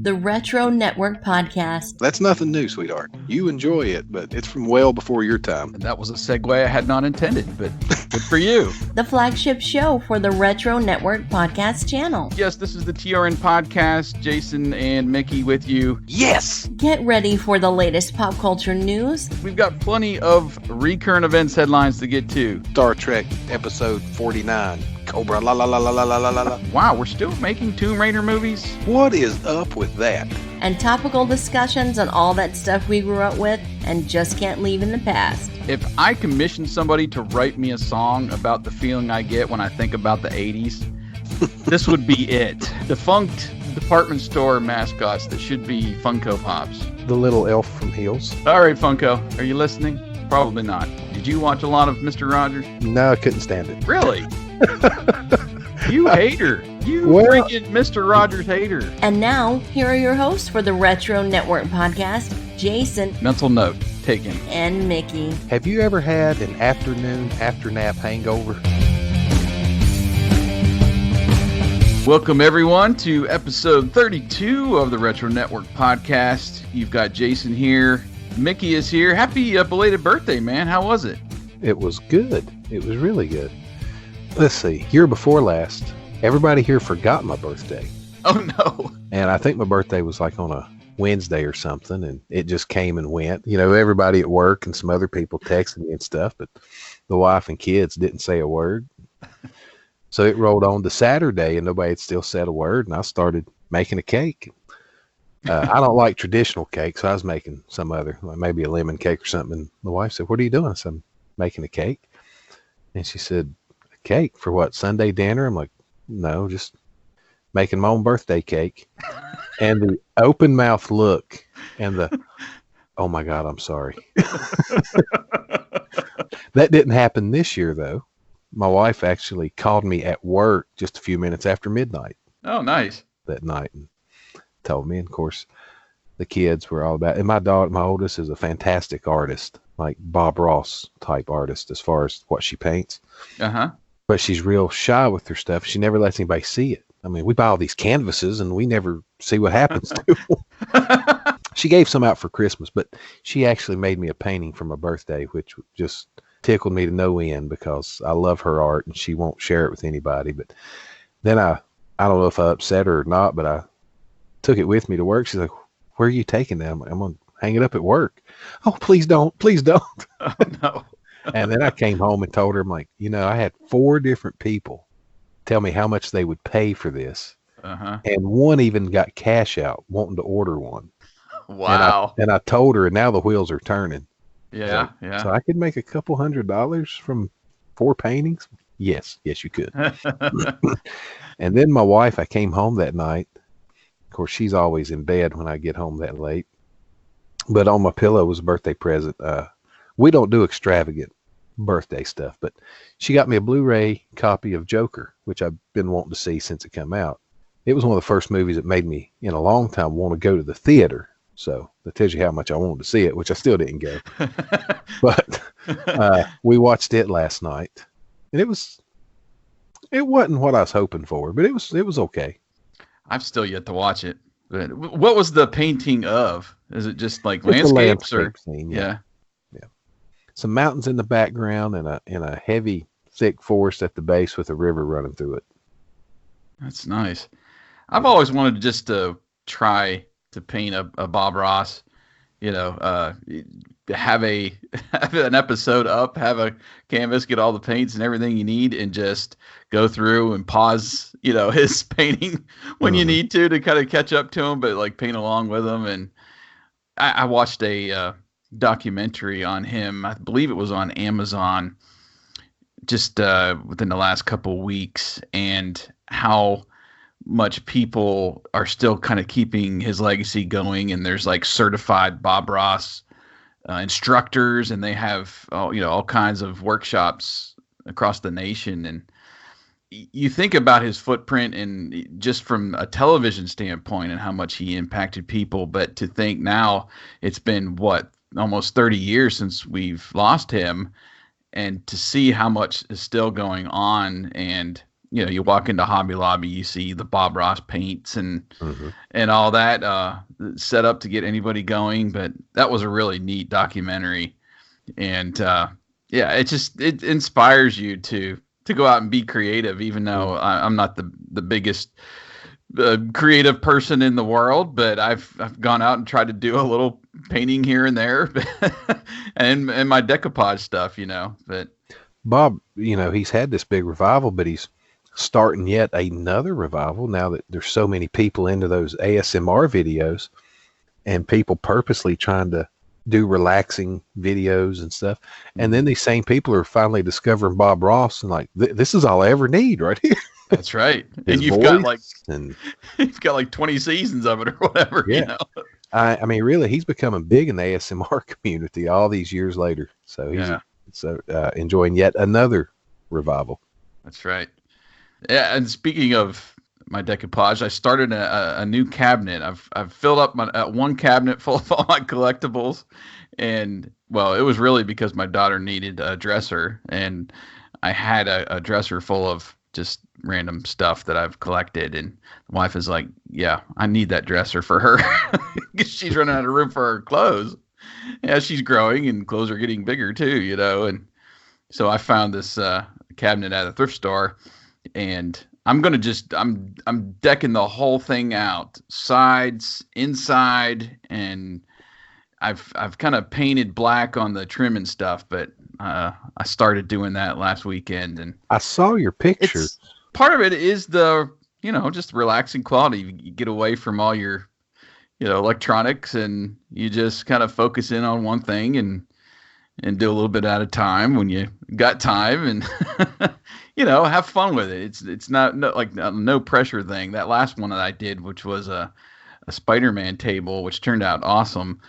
the Retro Network Podcast. That's nothing new, sweetheart. You enjoy it, but it's from well before your time. And that was a segue I had not intended, but good for you. The flagship show for the Retro Network Podcast channel. Yes, this is the TRN Podcast. Jason and Mickey with you. Yes! Get ready for the latest pop culture news. We've got plenty of recurrent events headlines to get to. Star Trek episode 49. Cobra la la la la la la la la. Wow, we're still making Tomb Raider movies? What is up with that? And topical discussions on all that stuff we grew up with and just can't leave in the past. If I commissioned somebody to write me a song about the feeling I get when I think about the 80s, this would be it. Defunct department store mascots that should be Funko Pops. The little elf from Heels. All right, Funko, are you listening? Probably not. Did you watch a lot of Mr. Rogers? No, I couldn't stand it. Really? You hater. You freaking Mr. Rogers hater. And now, here are your hosts for the Retro Network Podcast, Jason. Mental note taken. And Mickey. Have you ever had an afternoon after nap hangover? Welcome, everyone, to episode 32 of the Retro Network Podcast. You've got Jason here. Mickey is here. Happy belated birthday, man. How was it? It was good. It was really good. Let's see. Year before last, everybody here forgot my birthday. Oh, no. And I think my birthday was like on a Wednesday or something, and it just came and went. You know, everybody at work and some other people texted me and stuff, but the wife and kids didn't say a word. So it rolled on to Saturday, and nobody had still said a word, and I started making a cake. I don't like traditional cake, so I was making some other, like maybe a lemon cake or something. And the wife said, "What are you doing?" I said, "I'm making a cake." And she said, "A cake for what, Sunday dinner?" I'm like, "No, just making my own birthday cake." And the open mouth look and the, "Oh my God, I'm sorry." That didn't happen this year, though. My wife actually called me at work just a few minutes after midnight. Oh, nice. That night and told me. And of course, the kids were all about it. And my daughter, my oldest, is a fantastic artist, like Bob Ross type artist as far as what she paints. Uh-huh. But she's real shy with her stuff. She never lets anybody see it. I mean, we buy all these canvases and we never see what happens to them. She gave some out for Christmas, but she actually made me a painting for my birthday, which just tickled me to no end because I love her art and she won't share it with anybody. But then I don't know if I upset her or not, but I took it with me to work. She's like, "Where are you taking that?" I'm like, "I'm going to hang it up at work." "Oh, please don't. Please don't." Oh, no. And then I came home and told her, I'm like, I had 4 different people tell me how much they would pay for this. Uh-huh. And one even got cash out wanting to order one. Wow. And I told her, and now the wheels are turning. Yeah, So, yeah. So I could make a couple $100 from 4 paintings? Yes, you could. And then my wife, I came home that night. Of course, she's always in bed when I get home that late. But on my pillow was a birthday present. We don't do extravagant birthday stuff, but she got me a Blu-ray copy of Joker, which I've been wanting to see since it came out. It was one of the first movies that made me, in a long time, want to go to the theater. So that tells you how much I wanted to see it, which I still didn't go. But we watched it last night, and it wasn't what I was hoping for, but it was okay. I've still yet to watch it. But what was the painting of? Is it just like It's a landscapes or? landscape scene, Yeah. Some mountains in the background and a heavy, thick forest at the base with a river running through it. That's nice. I've always wanted to just try to paint a Bob Ross, have an episode up, have a canvas, get all the paints and everything you need, and just go through and pause, his painting when you need to kind of catch up to him, but like paint along with him. And I watched a documentary on him. I believe it was on Amazon just within the last couple of weeks, and how much people are still kind of keeping his legacy going. And there's like certified Bob Ross instructors, and they have all kinds of workshops across the nation. And you think about his footprint, and just from a television standpoint, and how much he impacted people. But to think now it's been almost 30 years since we've lost him, and to see how much is still going on, and you walk into Hobby Lobby, you see the Bob Ross paints and Mhm. and all that set up to get anybody going. But that was a really neat documentary, and yeah, it inspires you to go out and be creative. Even though I'm not the biggest creative person in the world, but I've gone out and tried to do a little painting here and there, and my decoupage stuff, But Bob, he's had this big revival, but he's starting yet another revival now that there's so many people into those ASMR videos and people purposely trying to do relaxing videos and stuff. And then these same people are finally discovering Bob Ross and like, this is all I ever need right here. That's right. And you've got like 20 seasons of it or whatever, Yeah. I mean, really, he's becoming big in the ASMR community all these years later. So he's enjoying yet another revival. That's right. Yeah, and speaking of my decoupage, I started a new cabinet. I've filled up one cabinet full of all my collectibles, and well, it was really because my daughter needed a dresser, and I had a dresser full of just random stuff that I've collected, and the wife is like, "Yeah, I need that dresser for her because she's running out of room for her clothes. Yeah, she's growing, and clothes are getting bigger too, And so I found this cabinet at a thrift store, and I'm decking the whole thing out, sides, inside, and I've kind of painted black on the trim and stuff, but I started doing that last weekend, and I saw your pictures. Part of it is the just relaxing quality. You get away from all your electronics, and you just kind of focus in on one thing and do a little bit at a time when you got time, and have fun with it. It's not no pressure thing. That last one that I did, which was a Spider-Man table, which turned out awesome.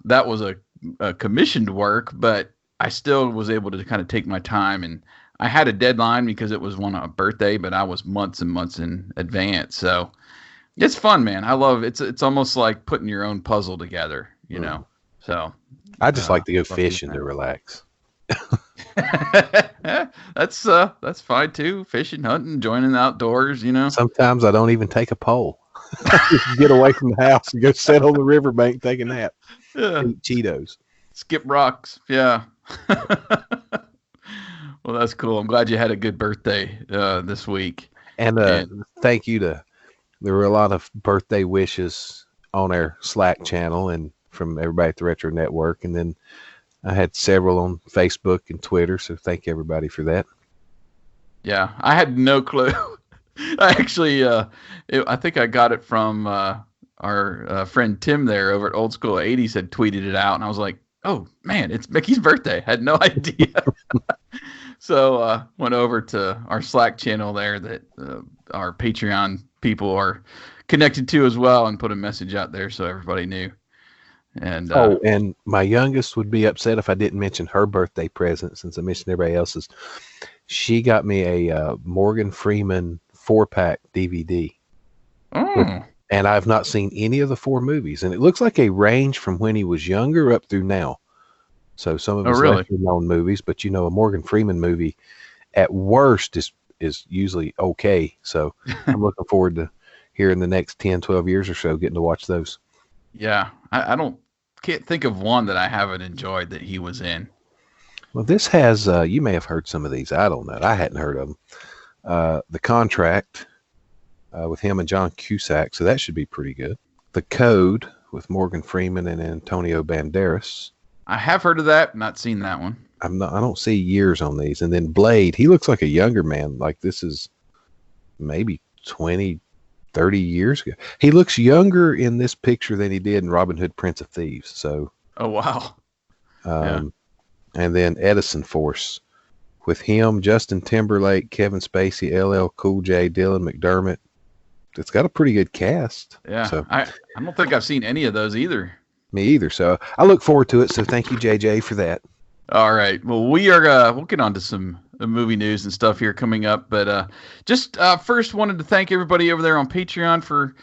That was a commissioned work, but I still was able to kind of take my time, and I had a deadline because it was a birthday, but I was months and months in advance. So it's fun, man. I love it. It's almost like putting your own puzzle together, So I just like to go fishing to relax. That's fine too. Fishing, hunting, joining the outdoors, Sometimes I don't even take a pole. Just get away from the house and go sit on the riverbank, take a nap. Yeah. Eat Cheetos. Skip rocks. Yeah. Well, that's cool. I'm glad you had a good birthday this week. And thank you there were a lot of birthday wishes on our Slack channel and from everybody at the Retro Network. And then I had several on Facebook and Twitter. So thank everybody for that. Yeah, I had no clue. I actually, I think I got it from our friend Tim there over at Old School 80s had tweeted it out. And I was like, oh, man, it's Mickey's birthday. I had no idea. So went over to our Slack channel there that our Patreon people are connected to as well and put a message out there so everybody knew. And and my youngest would be upset if I didn't mention her birthday present since I mentioned everybody else's. She got me a Morgan Freeman 4-pack DVD. And I've not seen any of the 4 movies. And it looks like a range from when he was younger up through now. So some of his lesser known movies, but a Morgan Freeman movie at worst is usually okay. So I'm looking forward to here in the next 10, 12 years or so getting to watch those. Yeah. I can't think of one that I haven't enjoyed that he was in. Well, this has, you may have heard some of these. I don't know. I hadn't heard of them. The Contract with him and John Cusack. So that should be pretty good. The Code with Morgan Freeman and Antonio Banderas. I have heard of that, not seen that one. I don't see years on these. And then Blade, he looks like a younger man. Like this is maybe 20, 30 years ago. He looks younger in this picture than he did in Robin Hood, Prince of Thieves. So. Oh, wow. And then Edison Force with him, Justin Timberlake, Kevin Spacey, LL Cool J, Dylan McDermott. It's got a pretty good cast. Yeah. So, I don't think I've seen any of those either. Me either. So I look forward to it. So thank you, JJ, for that. All right. Well, we'll get on to some movie news and stuff here coming up. But just first wanted to thank everybody over there on Patreon for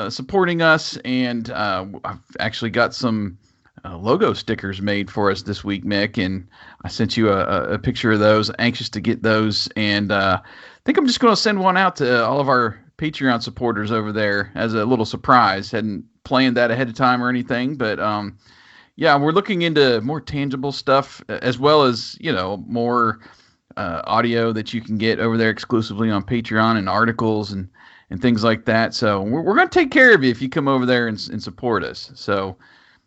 supporting us. And I've actually got some logo stickers made for us this week, Mick. And I sent you a picture of those. Anxious to get those. And think I'm just going to send one out to all of our Patreon supporters over there as a little surprise. Hadn't planned that ahead of time or anything, but yeah, we're looking into more tangible stuff as well as, more audio that you can get over there exclusively on Patreon and articles and things like that. So we're going to take care of you if you come over there and support us. So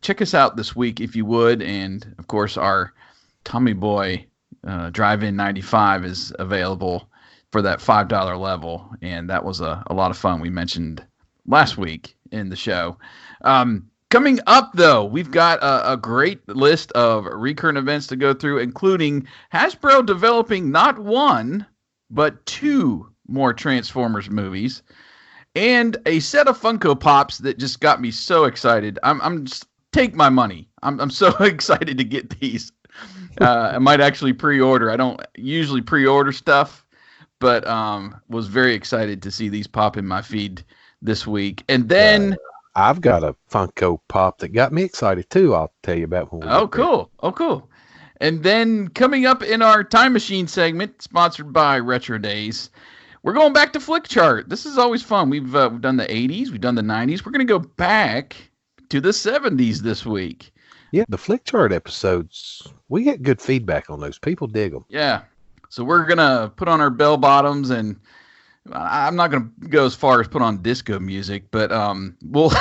check us out this week if you would. And of course, our Tommy Boy Drive-In 95 is available for that $5 level. And that was a lot of fun. We mentioned last week in the show. Coming up, though, we've got a great list of recurrent events to go through, including Hasbro developing not one, but 2 more Transformers movies, and a set of Funko Pops that just got me so excited. I'm just take my money. I'm so excited to get these. I might actually pre-order. I don't usually pre-order stuff, but was very excited to see these pop in my feed this week. And then I've got a Funko Pop that got me excited too. I'll tell you about when we get there. Oh, cool. And then coming up in our Time Machine segment, sponsored by Retro Days, we're going back to Flick Chart. This is always fun. We've done the 80s. We've done the 90s. We're going to go back to the 70s this week. Yeah, the Flick Chart episodes, we get good feedback on those. People dig them. Yeah. So we're going to put on our bell bottoms, and I'm not going to go as far as put on disco music, but we'll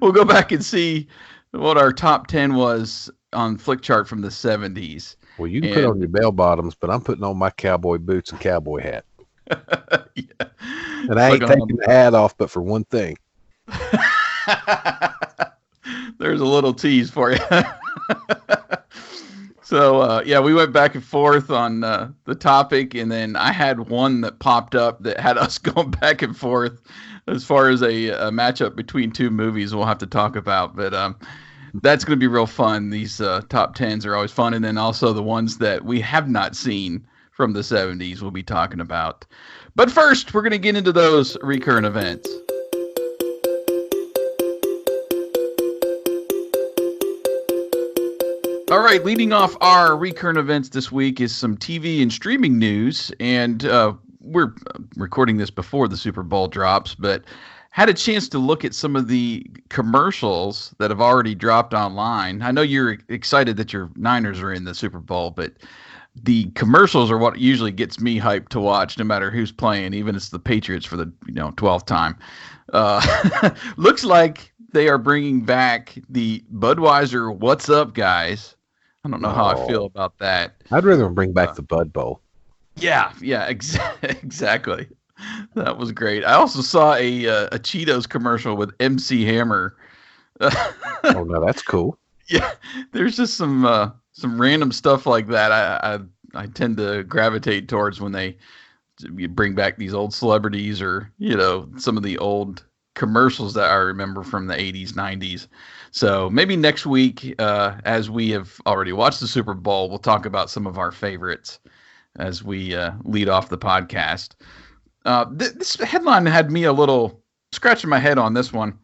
we'll go back and see what our top 10 was on Flick Chart from the 70s. Well, you can put on your bell bottoms, but I'm putting on my cowboy boots and cowboy hat. Yeah. And I ain't taking the hat off, but for one thing. There's a little tease for you. So, yeah, we went back and forth on the topic, and then I had one that popped up that had us going back and forth as far as a matchup between 2 movies we'll have to talk about. But that's going to be real fun. These top 10s are always fun, and then also the ones that we have not seen from the 70s we'll be talking about. But first, we're going to get into those recurrent events. All right, leading off our recurrent events this week is some TV and streaming news, and we're recording this before the Super Bowl drops, but had a chance to look at some of the commercials that have already dropped online. I know you're excited that your Niners are in the Super Bowl, but the commercials are what usually gets me hyped to watch, no matter who's playing, even if it's the Patriots for the 12th time. Looks like they are bringing back the Budweiser "What's Up, Guys." I don't know how I feel about that. I'd rather bring back the Bud Bowl. Yeah, exactly. That was great. I also saw a Cheetos commercial with MC Hammer. Oh no, that's cool. Yeah, there's just some random stuff like that. I tend to gravitate towards when they bring back these old celebrities or some of the old commercials that I remember from the 80s, 90s. So maybe next week, as we have already watched the Super Bowl, we'll talk about some of our favorites as we lead off the podcast. This headline had me a little scratching my head on this one.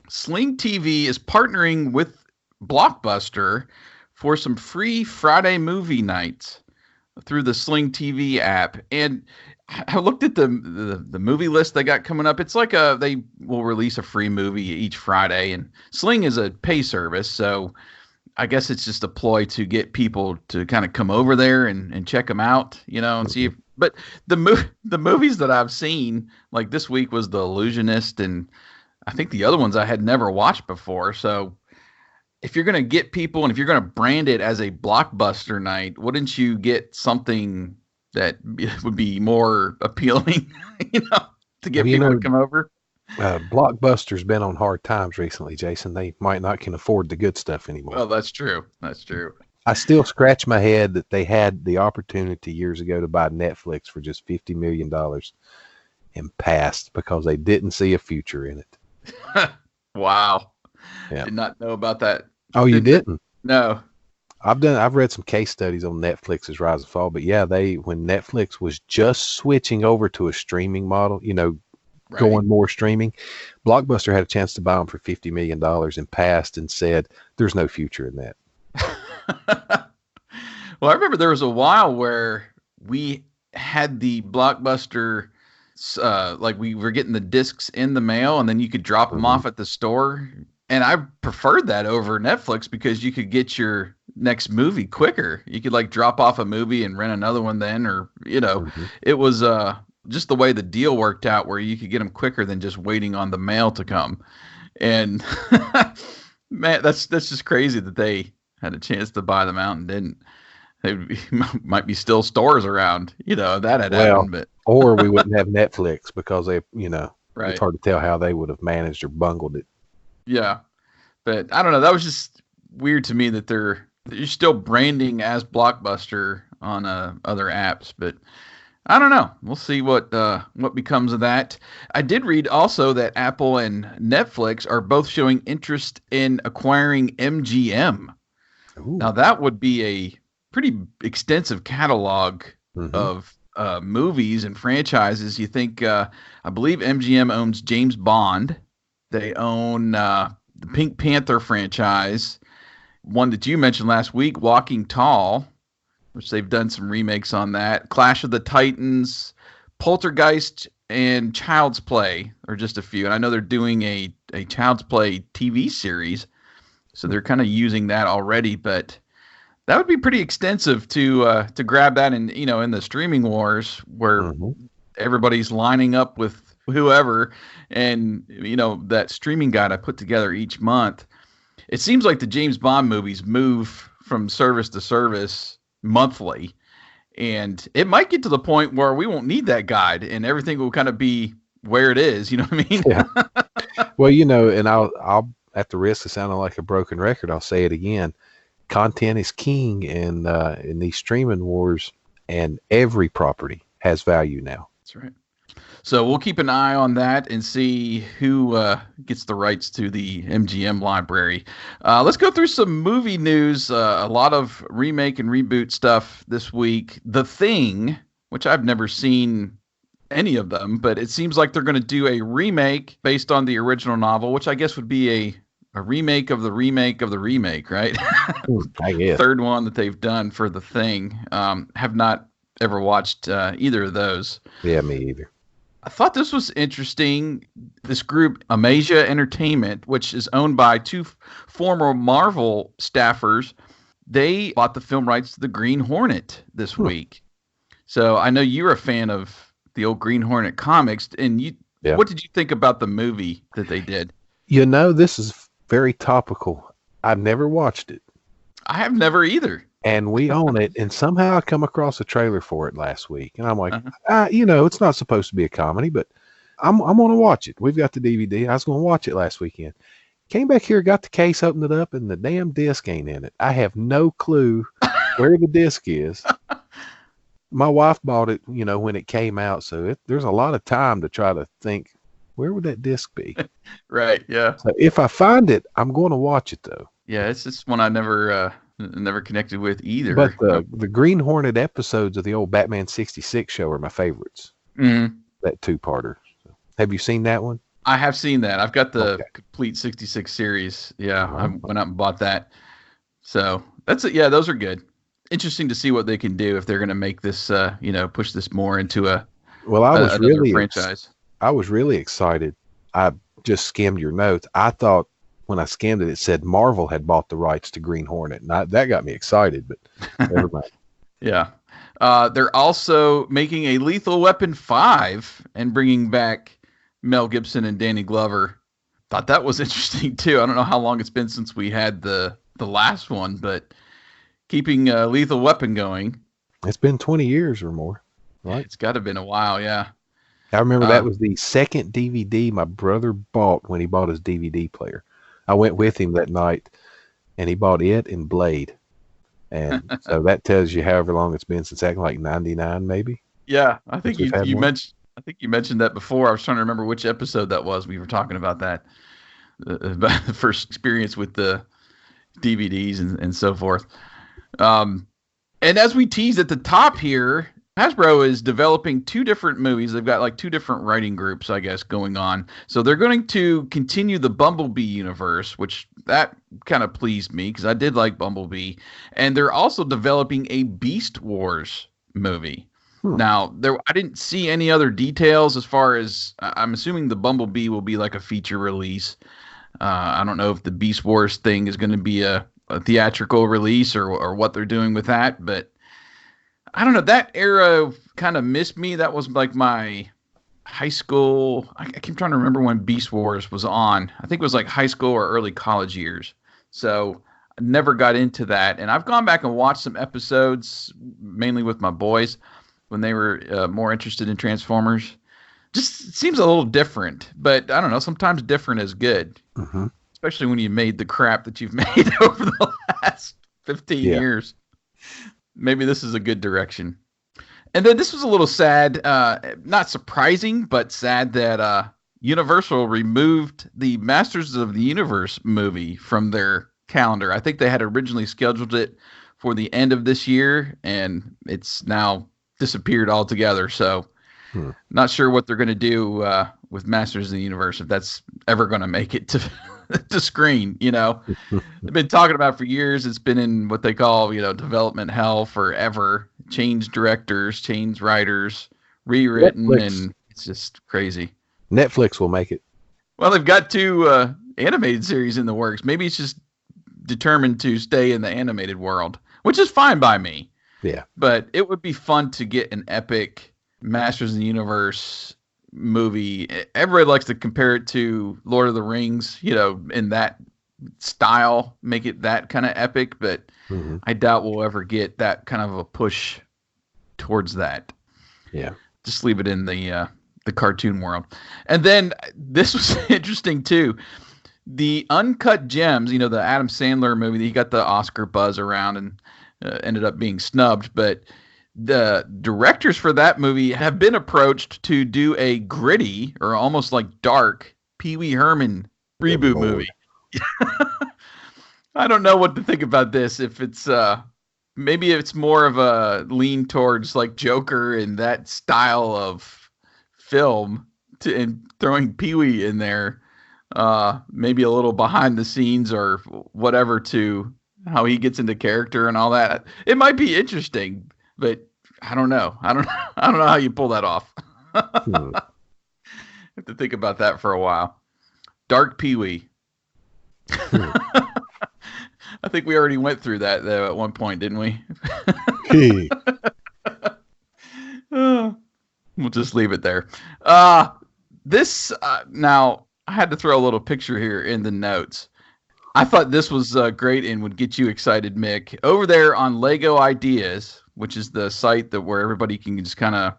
Sling TV is partnering with Blockbuster for some free Friday movie nights through the Sling TV app. And I looked at the movie list they got coming up. It's like they will release a free movie each Friday, and Sling is a pay service, so I guess it's just a ploy to get people to kind of come over there and check them out, and see if. But the movies that I've seen, like this week, was The Illusionist, and I think the other ones I had never watched before. So if you're going to get people, and if you're going to brand it as a Blockbuster night, wouldn't you get something that would be more appealing, to get people to come over? Blockbuster's been on hard times recently, Jason. They might not can afford the good stuff anymore. Well, that's true. That's true. I still scratch my head that they had the opportunity years ago to buy Netflix for just $50 million and passed because they didn't see a future in it. Wow. Yeah. Did not know about that. Oh, you didn't? No. I've read some case studies on Netflix's rise and fall, but yeah, when Netflix was just switching over to a streaming model, Right. going more streaming, Blockbuster had a chance to buy them for $50 million and passed and said, there's no future in that. Well, I remember there was a while where we had the Blockbuster, like we were getting the discs in the mail and then you could drop them off at the store. And I preferred that over Netflix because you could get your next movie quicker. You could like drop off a movie and rent another one then, or, it was just the way the deal worked out where you could get them quicker than just waiting on the mail to come. And man, that's just crazy that they had a chance to buy them out and didn't. Might be still stores around, that had happened, but or we wouldn't have Netflix because they, right. It's hard to tell how they would have managed or bungled it. Yeah, but I don't know. That was just weird to me that you're still branding as Blockbuster on other apps, but I don't know. We'll see what becomes of that. I did read also that Apple and Netflix are both showing interest in acquiring MGM. Ooh. Now that would be a pretty extensive catalog of movies and franchises. You think, I believe MGM owns James Bond. They own the Pink Panther franchise. One that you mentioned last week, Walking Tall, which they've done some remakes on that. Clash of the Titans, Poltergeist, and Child's Play are just a few. And I know they're doing a Child's Play TV series, so they're kind of using that already. But that would be pretty extensive to grab that in the streaming wars where everybody's lining up with whoever, and that streaming guide I put together each month. It seems like the James Bond movies move from service to service monthly, and it might get to the point where we won't need that guide and everything will kind of be where it is. You know what I mean? Yeah. Well, and I'll at the risk of sounding like a broken record, I'll say it again. Content is king in these streaming wars, and every property has value now. That's right. So we'll keep an eye on that and see who gets the rights to the MGM library. Let's go through some movie news. A lot of remake and reboot stuff this week. The Thing, which I've never seen any of them, but it seems like they're going to do a remake based on the original novel, which I guess would be a remake of the remake of the remake, right? I guess. Third one that they've done for The Thing. Have not ever watched either of those. Yeah, me either. I thought this was interesting. This group, Amasia Entertainment, which is owned by two former Marvel staffers, they bought the film rights to the Green Hornet this week. So I know you're a fan of the old Green Hornet comics, and what did you think about the movie that they did? This is very topical. I've never watched it. I have never either. And we own it, and somehow I come across a trailer for it last week, and I'm like, it's not supposed to be a comedy, but I'm going to watch it. We've got the DVD. I was going to watch it last weekend. Came back here, got the case, opened it up, and the damn disc ain't in it. I have no clue where the disc is. My wife bought it, when it came out, so there's a lot of time to try to think, where would that disc be? Right, yeah. So if I find it, I'm going to watch it, though. Yeah, it's just one I never connected with either. But the Green Hornet episodes of the old Batman 66 show are my favorites. Mm-hmm. That two-parter. So, have you seen that one? I have seen that. I've got the complete 66 series. Yeah, I went out and bought that. So that's it. Yeah, those are good. Interesting to see what they can do if they're going to make this, push this more into I was really franchise. I was really excited. I just skimmed your notes. I thought when I skimmed it, it said Marvel had bought the rights to Green Hornet. And that got me excited, but never mind. Yeah. They're also making a Lethal Weapon 5 and bringing back Mel Gibson and Danny Glover. Thought that was interesting, too. I don't know how long it's been since we had the last one, but keeping Lethal Weapon going. It's been 20 years or more, right? It's got to have been a while, yeah. I remember that was the second DVD my brother bought when he bought his DVD player. I went with him that night, and he bought it and Blade. And so that tells you however long it's been since acting like 99, maybe. Yeah, I think you mentioned. I think you mentioned that before. I was trying to remember which episode that was. We were talking about that, about the first experience with the DVDs and so forth. And as we teased at the top here, Hasbro is developing two different movies. They've got like two different writing groups, I guess, going on. So they're going to continue the Bumblebee universe, which that kind of pleased me because I did like Bumblebee. And they're also developing a Beast Wars movie. Now, I didn't see any other details as far as I'm assuming the Bumblebee will be like a feature release. I don't know if the Beast Wars thing is going to be a theatrical release or what they're doing with that, but I don't know. That era kind of missed me. That was like my high school. I keep trying to remember when Beast Wars was on. I think it was like high school or early college years. So I never got into that. And I've gone back and watched some episodes, mainly with my boys, when they were more interested in Transformers. Just seems a little different, but I don't know. Sometimes different is good, especially when you made the crap that you've made over the last 15 years. Maybe this is a good direction. And then this was a little sad, not surprising, but sad that Universal removed the Masters of the Universe movie from their calendar. I think they had originally scheduled it for the end of this year, and it's now disappeared altogether. So not sure what they're going to do with Masters of the Universe, if that's ever going to make it to screen. They've been talking about it for years. It's been in what they call, development hell forever. Changed directors, changed writers, rewritten, and it's just crazy. Netflix will make it. Well, they've got 2 animated series in the works. Maybe it's just determined to stay in the animated world, which is fine by me. Yeah. But it would be fun to get an epic Masters of the Universe movie. Everybody likes to compare it to Lord of the Rings, in that style, make it that kind of epic, but I doubt we'll ever get that kind of a push towards that. Yeah. Just leave it in the cartoon world. And then this was interesting too. The Uncut Gems, the Adam Sandler movie, he got the Oscar buzz around and ended up being snubbed, but the directors for that movie have been approached to do a gritty or almost like dark Pee Wee Herman reboot movie. I don't know what to think about this. If it's maybe it's more of a lean towards like Joker and that style of film, and throwing Pee Wee in there, maybe a little behind the scenes or whatever to how he gets into character and all that. It might be interesting, but I don't know. I don't know how you pull that off. Have to think about that for a while. Dark Pee Wee. I think we already went through that though at one point, didn't we? We'll just leave it there. This now I had to throw a little picture here in the notes. I thought this was great and would get you excited, Mick. Over there on Lego Ideas, which is the site where everybody can just kind of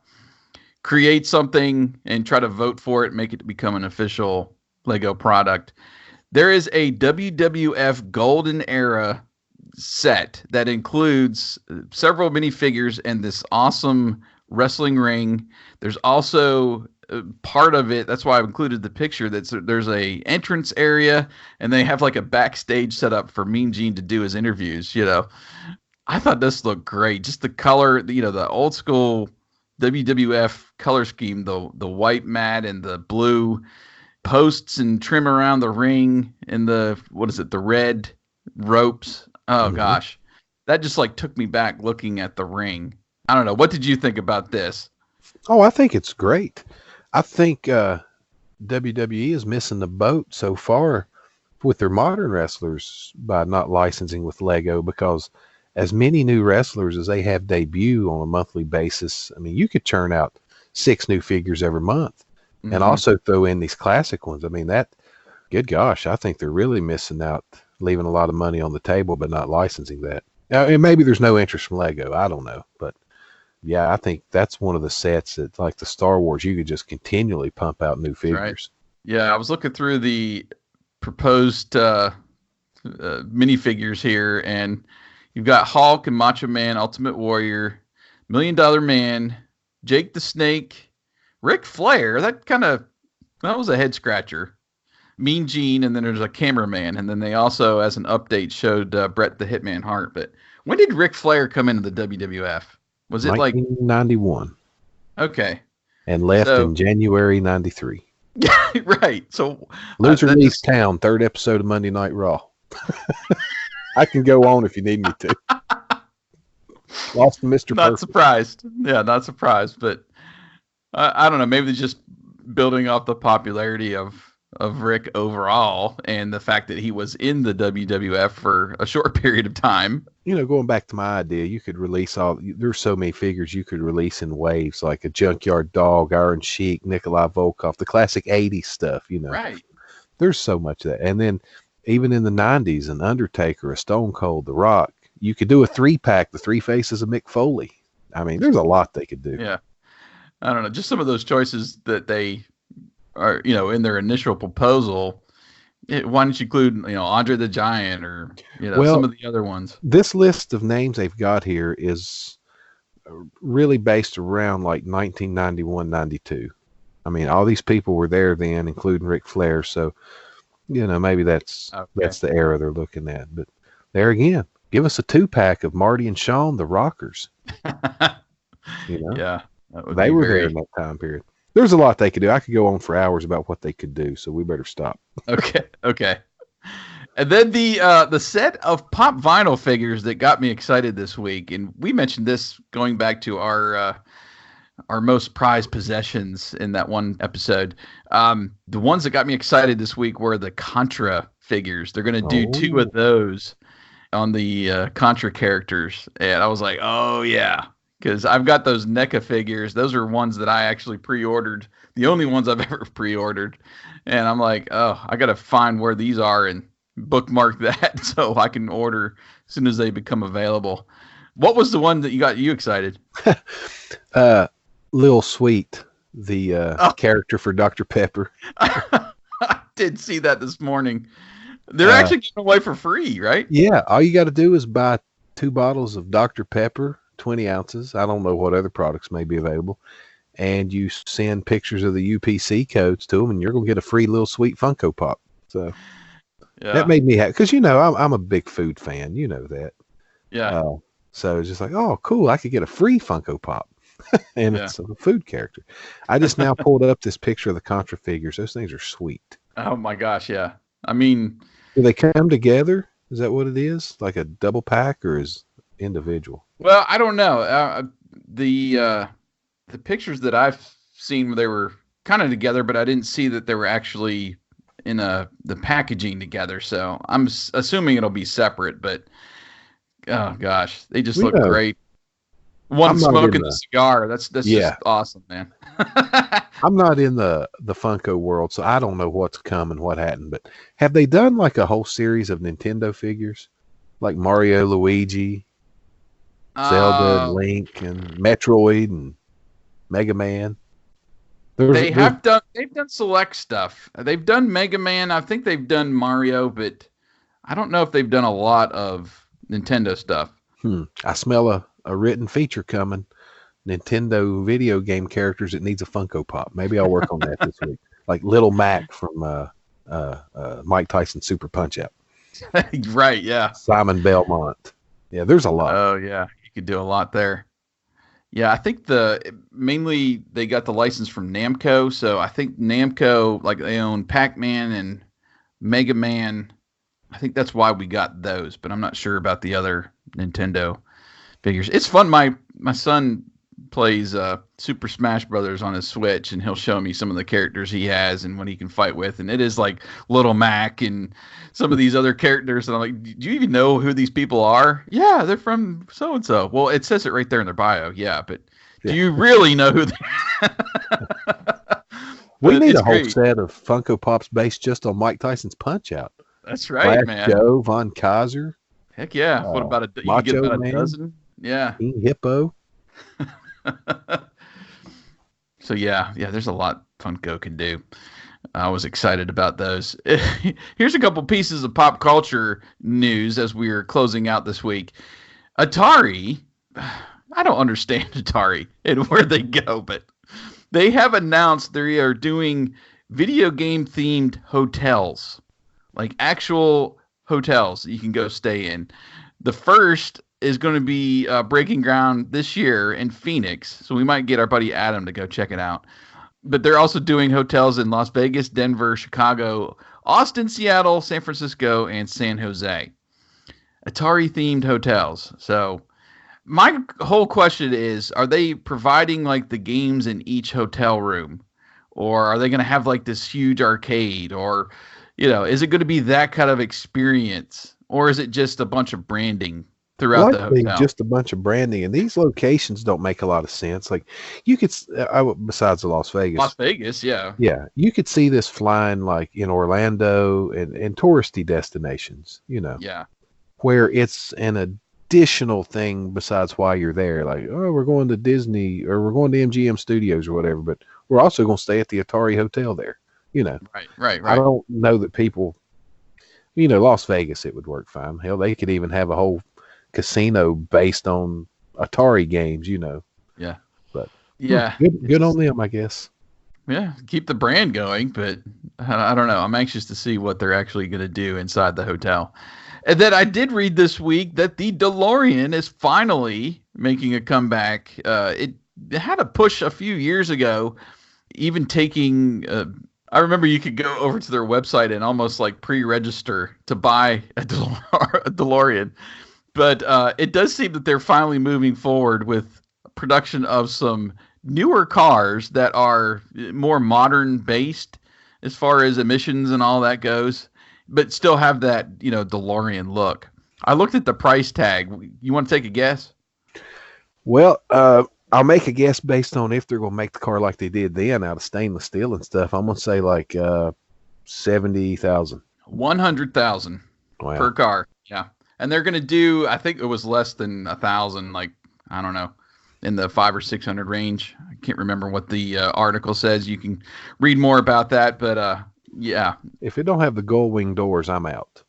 create something and try to vote for it, make it become an official Lego product. There is a WWF Golden Era set that includes several minifigures and this awesome wrestling ring. There's also part of it, that's why I've included the picture, there's a entrance area and they have like a backstage set up for Mean Gene to do his interviews. I thought this looked great. Just the color, the old school WWF color scheme, the white mat and the blue posts and trim around the ring and the red ropes. Oh gosh, that just like took me back looking at the ring. I don't know. What did you think about this? Oh, I think it's great. I think WWE is missing the boat so far with their modern wrestlers by not licensing with Lego, because as many new wrestlers as they have debut on a monthly basis, I mean, you could churn out 6 new figures every month and also throw in these classic ones. I mean, good gosh, I think they're really missing out, leaving a lot of money on the table, but not licensing that. Now, and maybe there's no interest from Lego. I don't know. But yeah, I think that's one of the sets that, like the Star Wars, you could just continually pump out new figures. Right. Yeah, I was looking through the proposed minifigures here, and you've got Hulk and Macho Man, Ultimate Warrior, $1 Million Man, Jake the Snake, Ric Flair. That was a head scratcher. Mean Gene, and then there's a cameraman, and then they also, as an update, showed Bret the Hitman Hart. But when did Ric Flair come into the WWF? Was it 1991? Okay. And left in January 93. Right. So Loser Leaves Town, 3rd episode of Monday Night Raw. I can go on if you need me to. Lost Mr. Not Perfect. surprised. Yeah, not surprised. But I don't know. Maybe they're just building off the popularity of Rick overall and the fact that he was in the WWF for a short period of time. Going back to my idea, you could release there's so many figures you could release in waves, like a Junkyard Dog, Iron Sheik, Nikolai Volkov, the classic 80s stuff, Right. There's so much of that. And then even in the 90s, an Undertaker, a Stone Cold, The Rock, you could do a 3-pack, the 3 faces of Mick Foley. I mean, there's a lot they could do. Yeah. I don't know. Just some of those choices that they are, in their initial proposal. Why don't you include, Andre the Giant or, some of the other ones? This list of names they've got here is really based around like 1991, 92. I mean, all these people were there then, including Ric Flair. So, maybe that's the era they're looking at. But there again, give us a 2-pack of Marty and Shawn, the Rockers. Yeah. They were there in that time period. There's a lot they could do. I could go on for hours about what they could do, so we better stop. Okay. And then the set of pop vinyl figures that got me excited this week, and we mentioned this going back to our most prized possessions in that one episode. The ones that got me excited this week were the Contra figures. They're going to do 2 of those on the Contra characters, and I was like, oh yeah. Because I've got those NECA figures. Those are ones that I actually pre-ordered. The only ones I've ever pre-ordered. And I'm like, oh, I got to find where these are and bookmark that so I can order as soon as they become available. What was the one that got you excited? Lil Sweet, the character for Dr. Pepper. I did see that this morning. They're actually giving away for free, right? Yeah. All you got to do is buy 2 bottles of Dr. Pepper, 20 ounces. I don't know what other products may be available. And you send pictures of the UPC codes to them, and you're going to get a free Little Sweet Funko Pop. So that made me happy. Because, I'm a big food fan. You know that. Yeah. So it's just like, oh, cool. I could get a free Funko Pop. And it's a food character. I just now pulled up this picture of the Contra figures. Those things are sweet. Oh, my gosh. Yeah. I mean, do they come together? Is that what it is? Like a double pack or is individual? Well, I don't know. The pictures that I've seen, they were kind of together, but I didn't see that they were actually in the packaging together. So I'm assuming it'll be separate. But oh gosh, they just look great. One smoking a cigar. That's just awesome, man. I'm not in the Funko world, so I don't know what's coming, what hadn't. But have they done like a whole series of Nintendo figures, like Mario, Luigi, Zelda, and Link, and Metroid, and Mega Man? They've done select stuff. They've done Mega Man. I think they've done Mario, but I don't know if they've done a lot of Nintendo stuff. I smell a written feature coming. Nintendo video game characters that needs a Funko Pop. Maybe I'll work on that this week. Like Little Mac from Mike Tyson Super Punch-Out. Right, yeah. Simon Belmont. Yeah, there's a lot. Oh, yeah. You could do a lot there. Yeah, I think mainly they got the license from Namco. So I think Namco, like they own Pac-Man and Mega Man. I think that's why we got those, but I'm not sure about the other Nintendo figures. It's fun. My son plays Super Smash Brothers on his Switch, and he'll show me some of the characters he has and what he can fight with. And it is like Little Mac and some of these other characters. And I'm like, do you even know who these people are? Yeah, they're from so and so. Well, it says it right there in their bio. Yeah, but do you really know who they are? We need a whole set of Funko Pops based just on Mike Tyson's Punch-Out. That's right, man. Joe, Von Kaiser. Heck yeah. What about you can get about a dozen? Yeah. King Hippo. So yeah, there's a lot Funko can do. I was excited about those. Here's a couple pieces of pop culture news as we are closing out this week. Atari, I don't understand Atari and where they go, but they have announced they are doing video game themed hotels, like actual hotels that you can go stay in. The first is going to be breaking ground this year in Phoenix, so we might get our buddy Adam to go check it out. But they're also doing hotels in Las Vegas, Denver, Chicago, Austin, Seattle, San Francisco, and San Jose. Atari-themed hotels. So My whole question is, are they providing like the games in each hotel room? Or are they going to have like this huge arcade? Or, is it going to be that kind of experience? Or is it just a bunch of branding throughout the Likely hotel? just a bunch of branding, and these locations don't make a lot of sense. Like you could, besides the Las Vegas. Las Vegas, yeah. Yeah, you could see this flying like in Orlando and touristy destinations, Yeah. where it's an additional thing besides why you're there. Like, oh, we're going to Disney or we're going to MGM Studios or whatever, but we're also going to stay at the Atari Hotel there. Right. I don't know that people, Las Vegas, it would work fine. Hell, they could even have a whole casino based on Atari games, Yeah. But Yeah. good on them, I guess. Yeah, keep the brand going, but I don't know. I'm anxious to see what they're actually going to do inside the hotel. And then I did read this week that the DeLorean is finally making a comeback. It had a push a few years ago, even taking. I remember you could go over to their website and almost like pre-register to buy a DeLorean. But it does seem that they're finally moving forward with production of some newer cars that are more modern based as far as emissions and all that goes, but still have that, DeLorean look. I looked at the price tag. You want to take a guess? Well, I'll make a guess based on if they're going to make the car like they did then out of stainless steel and stuff. I'm going to say like 70,000. 100,000 per car. Yeah. And they're going to do, I think it was less than 1,000, like, I don't know, in the 500 or 600 range. I can't remember what the article says. You can read more about that, but yeah. If it don't have the gull wing doors, I'm out.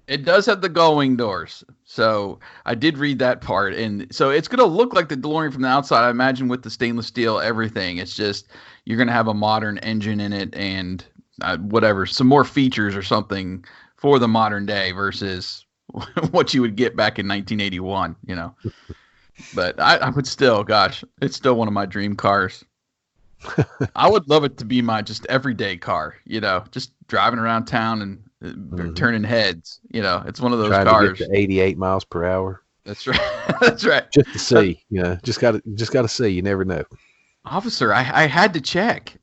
It does have the gull wing doors. So I did read that part. And so it's going to look like the DeLorean from the outside, I imagine, with the stainless steel, everything. It's just, you're going to have a modern engine in it and whatever, some more features or something for the modern day versus what you would get back in 1981, But I would still, gosh, it's still one of my dream cars. I would love it to be my just everyday car, just driving around town and turning heads. It's one of those cars. To get to 88 miles per hour. That's right. That's right. Just to see, just got to see. You never know. Officer, I had to check.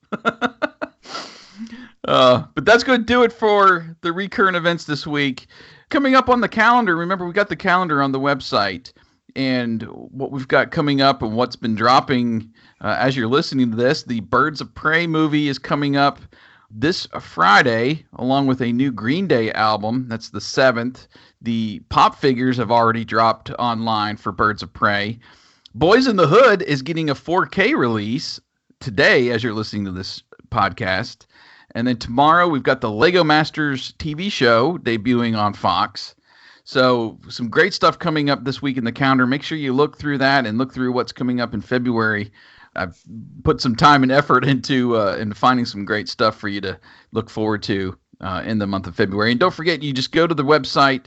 But that's going to do it for the recurrent events this week. Coming up on the calendar, remember we got the calendar on the website. And what we've got coming up and what's been dropping as you're listening to this, the Birds of Prey movie is coming up this Friday, along with a new Green Day album. That's the 7th. The pop figures have already dropped online for Birds of Prey. Boys in the Hood is getting a 4K release today as you're listening to this podcast. And then tomorrow we've got the Lego Masters TV show debuting on Fox. So some great stuff coming up this week in the calendar. Make sure you look through that and look through what's coming up in February. I've put some time and effort into finding some great stuff for you to look forward to in the month of February. And don't forget, you just go to the website.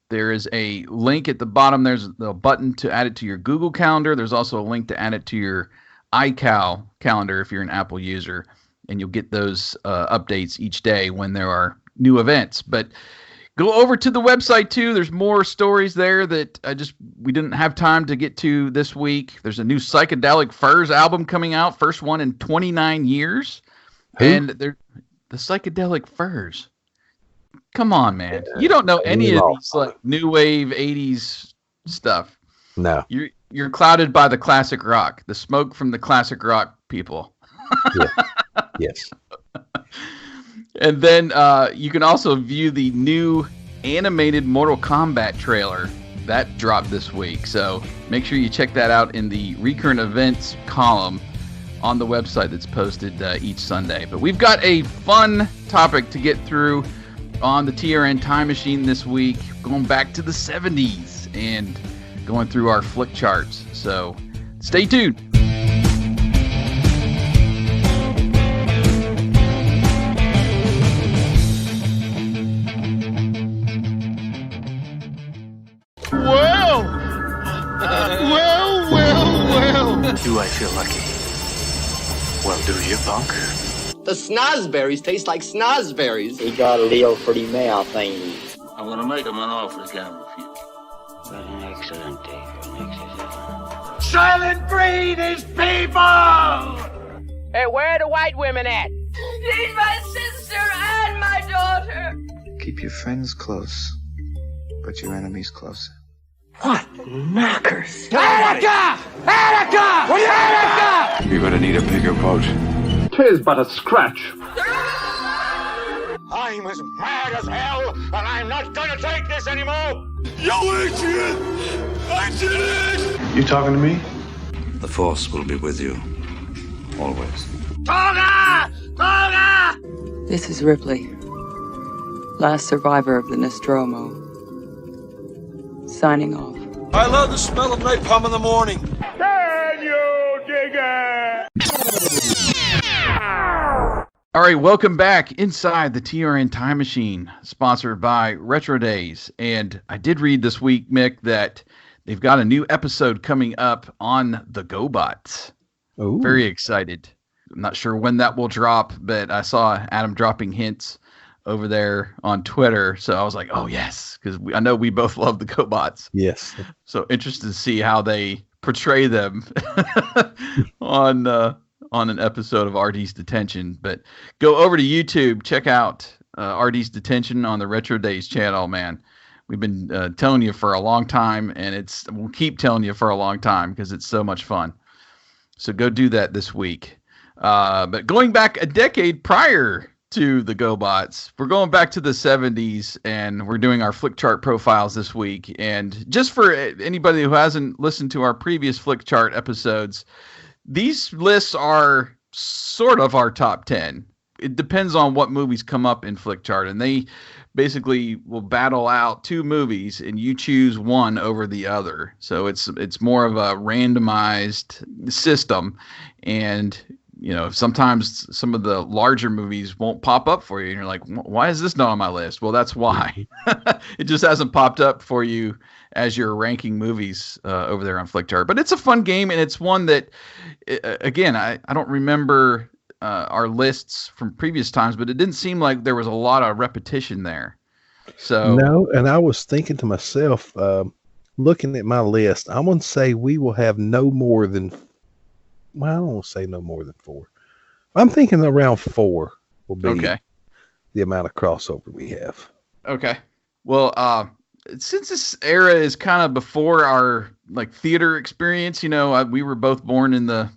There is a link at the bottom. There's a button to add it to your Google Calendar. There's also a link to add it to your iCal calendar if you're an Apple user. And you'll get those updates each day when there are new events. But go over to the website, too. There's more stories there that we didn't have time to get to this week. There's a new Psychedelic Furs album coming out, first one in 29 years. Who? And the Psychedelic Furs. Come on, man. You don't know any of these like new wave 80s stuff. No. You're clouded by the classic rock, the smoke from the classic rock people. Yeah. Yes. And then you can also view the new animated Mortal Kombat trailer that dropped this week. So make sure you check that out in the Recurrent Events column on the website that's posted each Sunday. But we've got a fun topic to get through on the TRN Time Machine this week, going back to the 70s and going through our flick charts. So stay tuned. Do I feel lucky? Well, do you, punk? The snozberries taste like snozberries. He got a deal pretty mouth, ain't he? I'm gonna make him an offer he can't refuse. Well, an excellent day for an exorcism. silent breed is people! Hey, where are the white women at? Need my sister and my daughter. Keep your friends close, but your enemies closer. What knockers? Attica! Attica! Attica! You're gonna need a bigger boat. 'Tis but a scratch. I'm as mad as hell, and I'm not gonna take this anymore! Yo, Adrian! I did it! You talking to me? The Force will be with you. Always. Toga! Toga! This is Ripley, last survivor of the Nostromo. Signing off. I love the smell of napalm in the morning. Can you dig it? All right, welcome back inside the TRN Time Machine, sponsored by Retro Days. And I did read this week, Mick, that they've got a new episode coming up on the GoBots. Ooh. Very excited. I'm not sure when that will drop, but I saw Adam dropping hints over there on Twitter. So I was like, oh, yes, because I know we both love the GoBots. Yes. So interested to see how they portray them on an episode of RD's Detention. But go over to YouTube, check out RD's Detention on the Retro Days channel, man. We've been telling you for a long time, and we'll keep telling you for a long time because it's so much fun. So go do that this week. But going back a decade prior to the GoBots, we're going back to the 70s, and we're doing our Flick Chart profiles this week. And just for anybody who hasn't listened to our previous Flick Chart episodes, these lists are sort of our top 10. It depends on what movies come up in Flick Chart, and they basically will battle out two movies, and you choose one over the other. So it's more of a randomized system, and sometimes some of the larger movies won't pop up for you, and you're like, why is this not on my list? Well, that's why. It just hasn't popped up for you as you're ranking movies over there on Flick Chart. But it's a fun game, and it's one that, again, I don't remember our lists from previous times, but it didn't seem like there was a lot of repetition there. So no, and I was thinking to myself, looking at my list, I'm going to say we will have no more than, well, I don't want to say no more than 4. I'm thinking around 4 will be the amount of crossover we have. Okay. Well, since this era is kind of before our theater experience, we were both born in the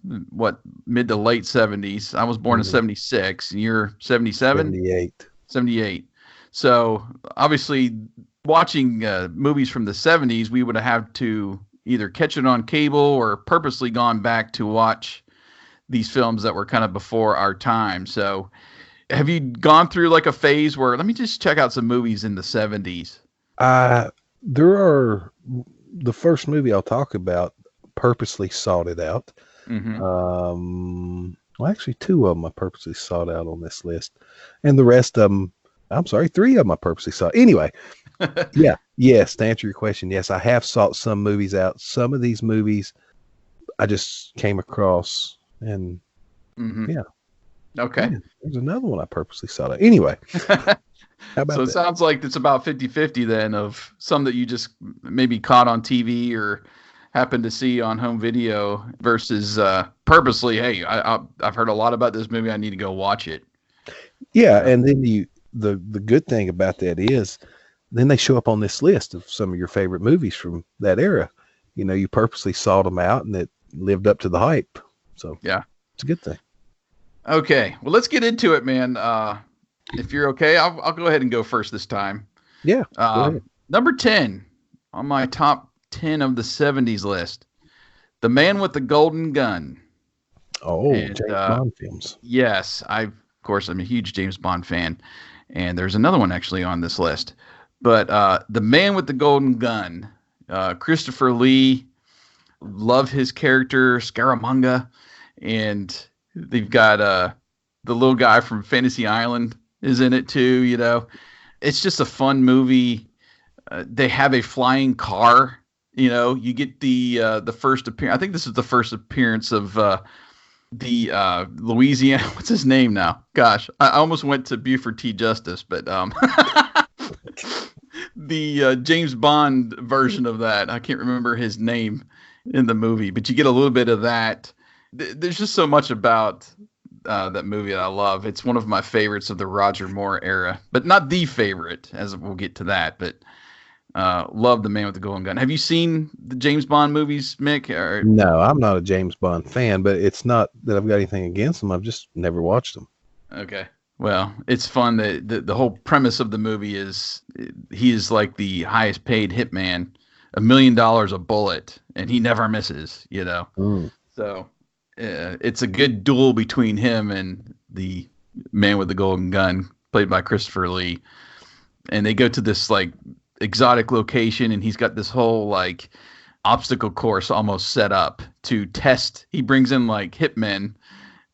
mid to late 70s. I was born in 76, and you're 77? 78. So obviously watching movies from the 70s, we would have had to either catch it on cable or purposely gone back to watch these films that were kind of before our time. So have you gone through a phase where, let me just check out some movies in the 70s? There are, the first movie I'll talk about, purposely sought it out. Mm-hmm. Well, actually 2 of them I purposely sought out on this list, and the rest of them, 3 of them I purposely sought. Anyway, yes, to answer your question, yes, I have sought some movies out. Some of these movies I just came across, and okay. There's another one I purposely sought out. Anyway. How about so it that? Sounds like it's about 50-50 then, of some that you just maybe caught on TV or happened to see on home video versus purposely, hey, I've heard a lot about this movie, I need to go watch it. Yeah, and then the good thing about that is then they show up on this list of some of your favorite movies from that era. You purposely sought them out, and it lived up to the hype. So yeah, it's a good thing. Okay, well, let's get into it, man. If you're okay, I'll go ahead and go first this time. Yeah. Number 10 on my top 10 of the 70s list, The Man with the Golden Gun. Oh, James Bond films. Yes, of course, I'm a huge James Bond fan, and there's another one actually on this list. But The Man with the Golden Gun, Christopher Lee, love his character, Scaramanga, and they've got the little guy from Fantasy Island is in it too. It's just a fun movie. They have a flying car. You get the first appearance. I think this is the first appearance of the Louisiana. What's his name now? Gosh, I almost went to Buford T. Justice, but the James Bond version of that. I can't remember his name in the movie, but you get a little bit of that. There's just so much about that movie that I love. It's one of my favorites of the Roger Moore era, but not the favorite, as we'll get to that. But love The Man with the Golden Gun. Have you seen the James Bond movies, Mick? Or... No, I'm not a James Bond fan, but it's not that I've got anything against them. I've just never watched them. Okay. Well, it's fun that the whole premise of the movie is he is like the highest paid hitman, $1 million a bullet, and he never misses, you know? So it's a good duel between him and the Man with the Golden Gun, played by Christopher Lee. And they go to this like exotic location, and he's got this whole like obstacle course almost set up to test. He brings in like hitmen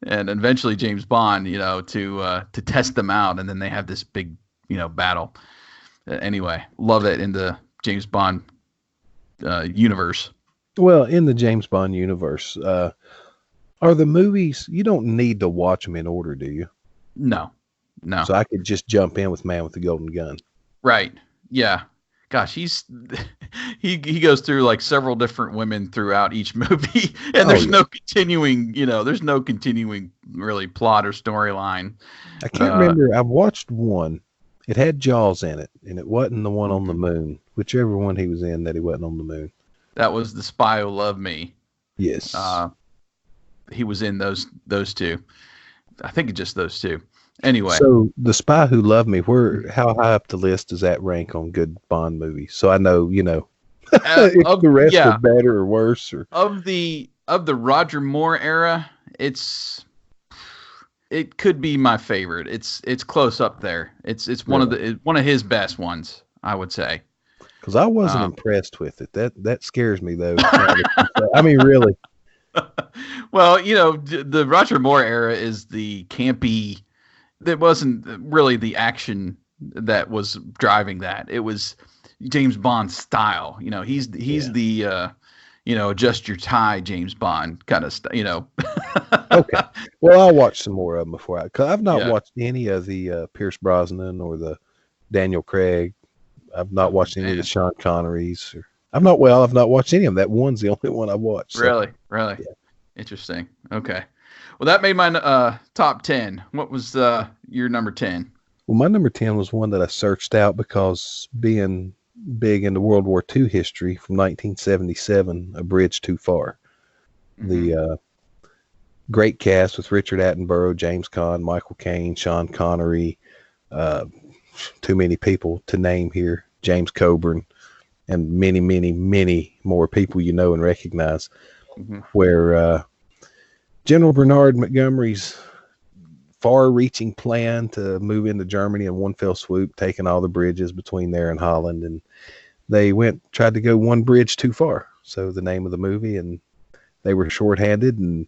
and eventually James Bond, you know, to test them out, and then they have this big, you know, battle. Anyway, love it in the James Bond universe. Well, in the James Bond universe, are the movies, you don't need to watch them in order, do you? No. So I could just jump in with Man with the Golden Gun. Right. Yeah. Gosh, he goes through like several different women throughout each movie, and there's no continuing, you know, really plot or storyline. I can't remember. I've watched one. It had Jaws in it, and it wasn't the one on the moon. Whichever one he was in that he wasn't on the moon. That was The Spy Who Loved Me. Yes. He was in those two. I think just those two. Anyway, so The Spy Who Loved Me, how high up the list does that rank on good Bond movies? So I know, you know, if the rest are better or worse. Or of the Roger Moore era, it could be my favorite. It's close up there. It's one of his best ones, I would say. Because I wasn't impressed with it. That scares me though. I mean, really. Well, you know, the Roger Moore era is the campy. That wasn't really the action that was driving that. It was James Bond's style. You know, he's the you know, adjust your tie James Bond kind of you know. Okay. Well, I'll watch some more of them before because I've not watched any of the Pierce Brosnan or the Daniel Craig. I've not watched any of the Sean Connerys. I've not watched any of them. That one's the only one I've watched. So. Really. Yeah. Interesting. Okay. Well, that made my top 10. What was your number 10? Well, my number 10 was one that I searched out because being big into World War II history from 1977, A Bridge Too Far. Mm-hmm. The great cast with Richard Attenborough, James Caan, Michael Caine, Sean Connery, too many people to name here, James Coburn, and many, many, many more people you know and recognize, where General Bernard Montgomery's far-reaching plan to move into Germany in one fell swoop, taking all the bridges between there and Holland, and they tried to go one bridge too far. So the name of the movie, and they were shorthanded, and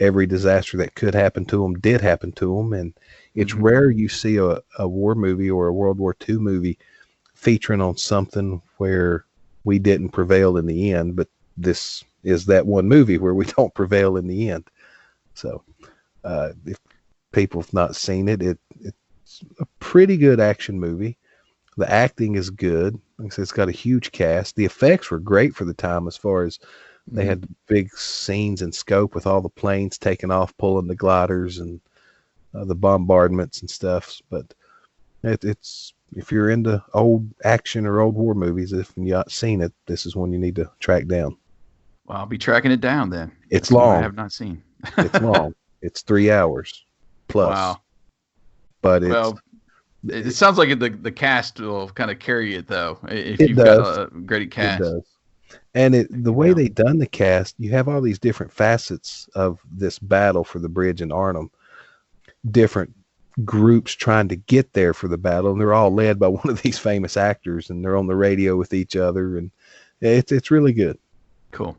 every disaster that could happen to them did happen to them. And it's rare you see a war movie or a World War II movie featuring on something where we didn't prevail in the end, but this is that one movie where we don't prevail in the end. So if people have not seen it, it's a pretty good action movie. The acting is good. Like I said, it's got a huge cast. The effects were great for the time as far as they had big scenes and scope with all the planes taking off, pulling the gliders and the bombardments and stuff. But it's if you're into old action or old war movies, if you've not seen it, this is one you need to track down. Well, I'll be tracking it down then. It's long. I have not seen. It's long. It's 3 hours plus. Wow. But it sounds like the cast will kind of carry it though. If you've got a great cast. It does. And the way they done the cast, you have all these different facets of this battle for the bridge in Arnhem. Different groups trying to get there for the battle, and they're all led by one of these famous actors, and they're on the radio with each other, and it's really good. Cool.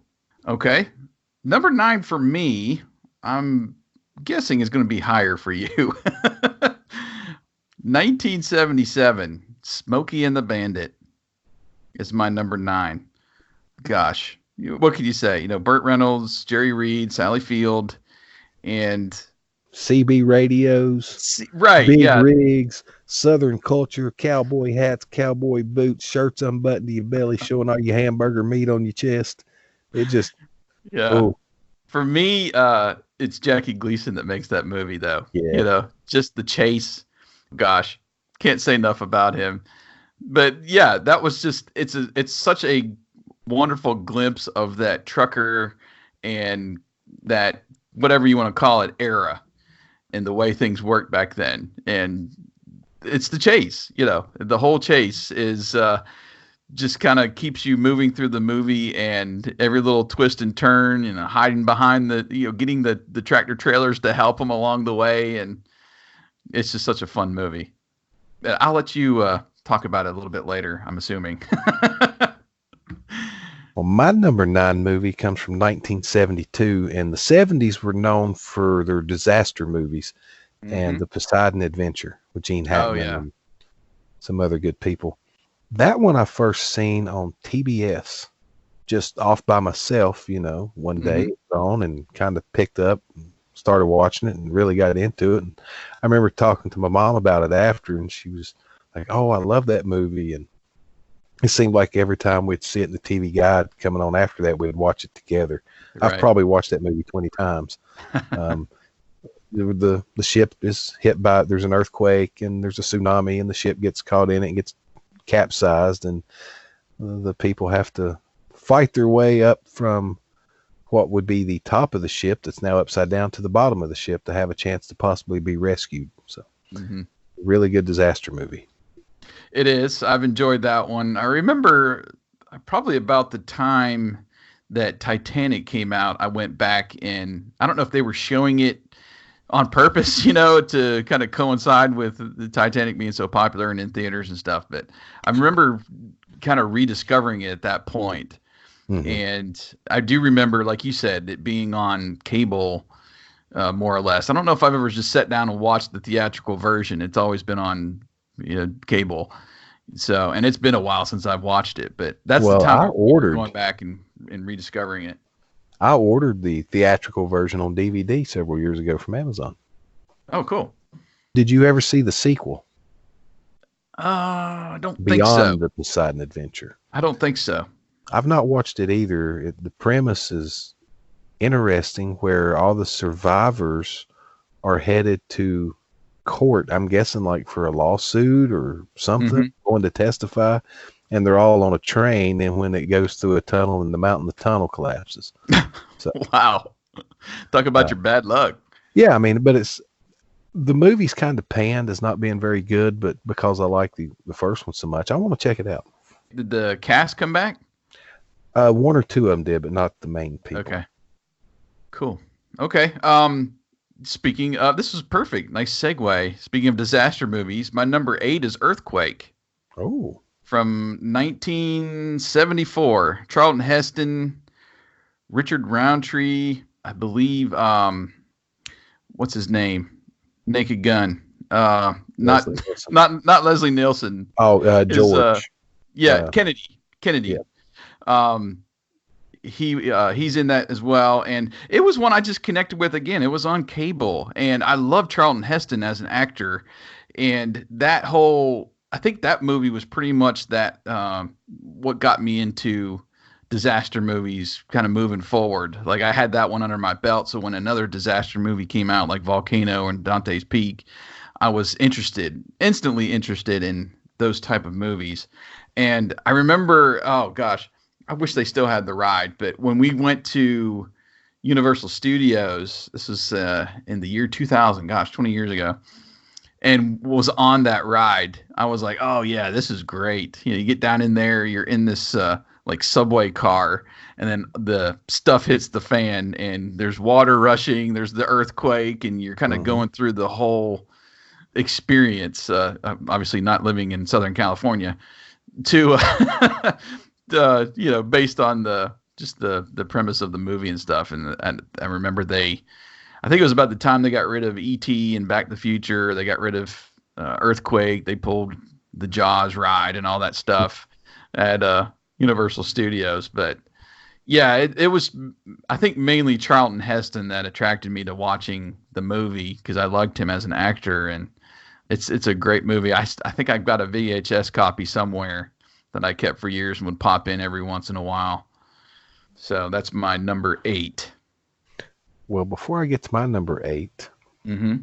Okay. Number 9 for me, I'm guessing is going to be higher for you. 1977, Smokey and the Bandit is my number 9. Gosh, what could you say? You know, Burt Reynolds, Jerry Reed, Sally Field, and CB radios, big rigs, Southern culture, cowboy hats, cowboy boots, shirts unbuttoned to your belly, showing all your hamburger meat on your chest. It just, Yeah. oh, For me, it's Jackie Gleason that makes that movie, though. Yeah. You know, just the chase. Gosh, can't say enough about him. But yeah, that was just it's such a wonderful glimpse of that trucker and that whatever you want to call it era and the way things worked back then. And it's the chase, you know, the whole chase is just kind of keeps you moving through the movie, and every little twist and turn, you know, hiding behind the, you know, getting the tractor trailers to help them along the way. And it's just such a fun movie. I'll let you talk about it a little bit later, I'm assuming. Well, my number 9 movie comes from 1972, and the 70s were known for their disaster movies and the Poseidon Adventure with Gene Hackman and some other good people. That one I first seen on TBS, just off by myself, you know, one day it was on and kind of picked up and started watching it and really got into it. And I remember talking to my mom about it after, and she was like, "Oh, I love that movie." And it seemed like every time we'd see it in the TV Guide coming on after that, we'd watch it together. Right. I've probably watched that movie 20 times. The ship is hit by, there's an earthquake and there's a tsunami, and the ship gets caught in it and gets capsized, and the people have to fight their way up from what would be the top of the ship that's now upside down to the bottom of the ship to have a chance to possibly be rescued. So really good disaster movie. It is. I've enjoyed that one. I remember probably about the time that Titanic came out, I went back, and I don't know if they were showing it on purpose, you know, to kind of coincide with the Titanic being so popular and in theaters and stuff. But I remember kind of rediscovering it at that point. And I do remember, like you said, it being on cable, more or less. I don't know if I've ever just sat down and watched the theatrical version. It's always been on, you know, cable. So, and it's been a while since I've watched it, but that's the time I ordered going back and rediscovering it. I ordered the theatrical version on DVD several years ago from Amazon. Oh, cool. Did you ever see the sequel? I don't think so. Beyond the Poseidon Adventure. I don't think so. I've not watched it either. The premise is interesting, where all the survivors are headed to court, I'm guessing like for a lawsuit or something, going to testify, and they're all on a train, and when it goes through a tunnel in the mountain, the tunnel collapses. So wow. Talk about your bad luck. Yeah, I mean, but the movie's kind of panned as not being very good, but because I like the first one so much, I want to check it out. Did the cast come back? One or two of them did, but not the main people. Okay. Cool. Okay. Speaking of, this is perfect. Nice segue. Speaking of disaster movies, my number 8 is Earthquake. Oh. From 1974. Charlton Heston, Richard Roundtree, I believe. What's his name? Naked Gun. Not Leslie Nielsen. Oh, George. Kennedy. Yeah. He's in that as well, and it was one I just connected with again. It was on cable, and I love Charlton Heston as an actor, and I think that movie was pretty much that what got me into disaster movies kind of moving forward. Like, I had that one under my belt, so when another disaster movie came out like Volcano and Dante's Peak, I was instantly interested in those type of movies. And I remember, oh gosh, I wish they still had the ride, but when we went to Universal Studios, this was in the year 2000, gosh, 20 years ago, and was on that ride, I was like, oh yeah, this is great. You know, you get down in there, you're in this like subway car, and then the stuff hits the fan, and there's water rushing, there's the earthquake, and you're kind of going through the whole experience. Obviously not living in Southern California, to you know, based on the premise of the movie and stuff. And I remember I think it was about the time they got rid of E.T. and Back to the Future. They got rid of Earthquake. They pulled the Jaws ride and all that stuff at Universal Studios. But yeah, it was, I think, mainly Charlton Heston that attracted me to watching the movie, because I liked him as an actor, and it's a great movie. I think I've got a VHS copy somewhere that I kept for years and would pop in every once in a while. So that's my number 8. Well, before I get to my number 8, Mm-hmm.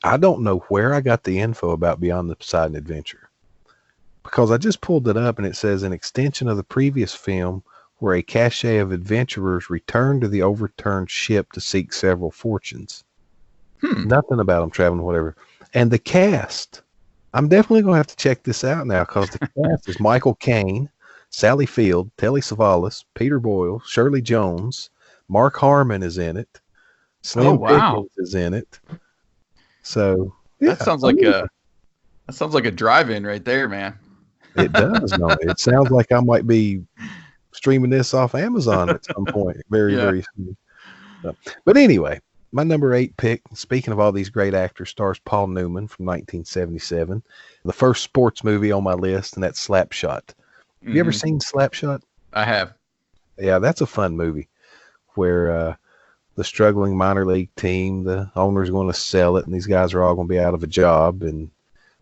I don't know where I got the info about Beyond the Poseidon Adventure, because I just pulled it up and it says an extension of the previous film where a cache of adventurers return to the overturned ship to seek several fortunes. Nothing about them traveling, whatever. And the cast, I'm definitely going to have to check this out now, because the cast is Michael Caine, Sally Field, Telly Savalas, Peter Boyle, Shirley Jones, Mark Harmon is in it, Slim Pickens is in it. So yeah, that sounds like a drive-in right there, man. It does. No, it sounds like I might be streaming this off Amazon at some point, very soon. But anyway, my number 8 pick, speaking of all these great actors, stars Paul Newman from 1977, the first sports movie on my list, and that's Slapshot. Have you ever seen Slapshot? I have. Yeah, that's a fun movie where the struggling minor league team, the owner's going to sell it, and these guys are all going to be out of a job, and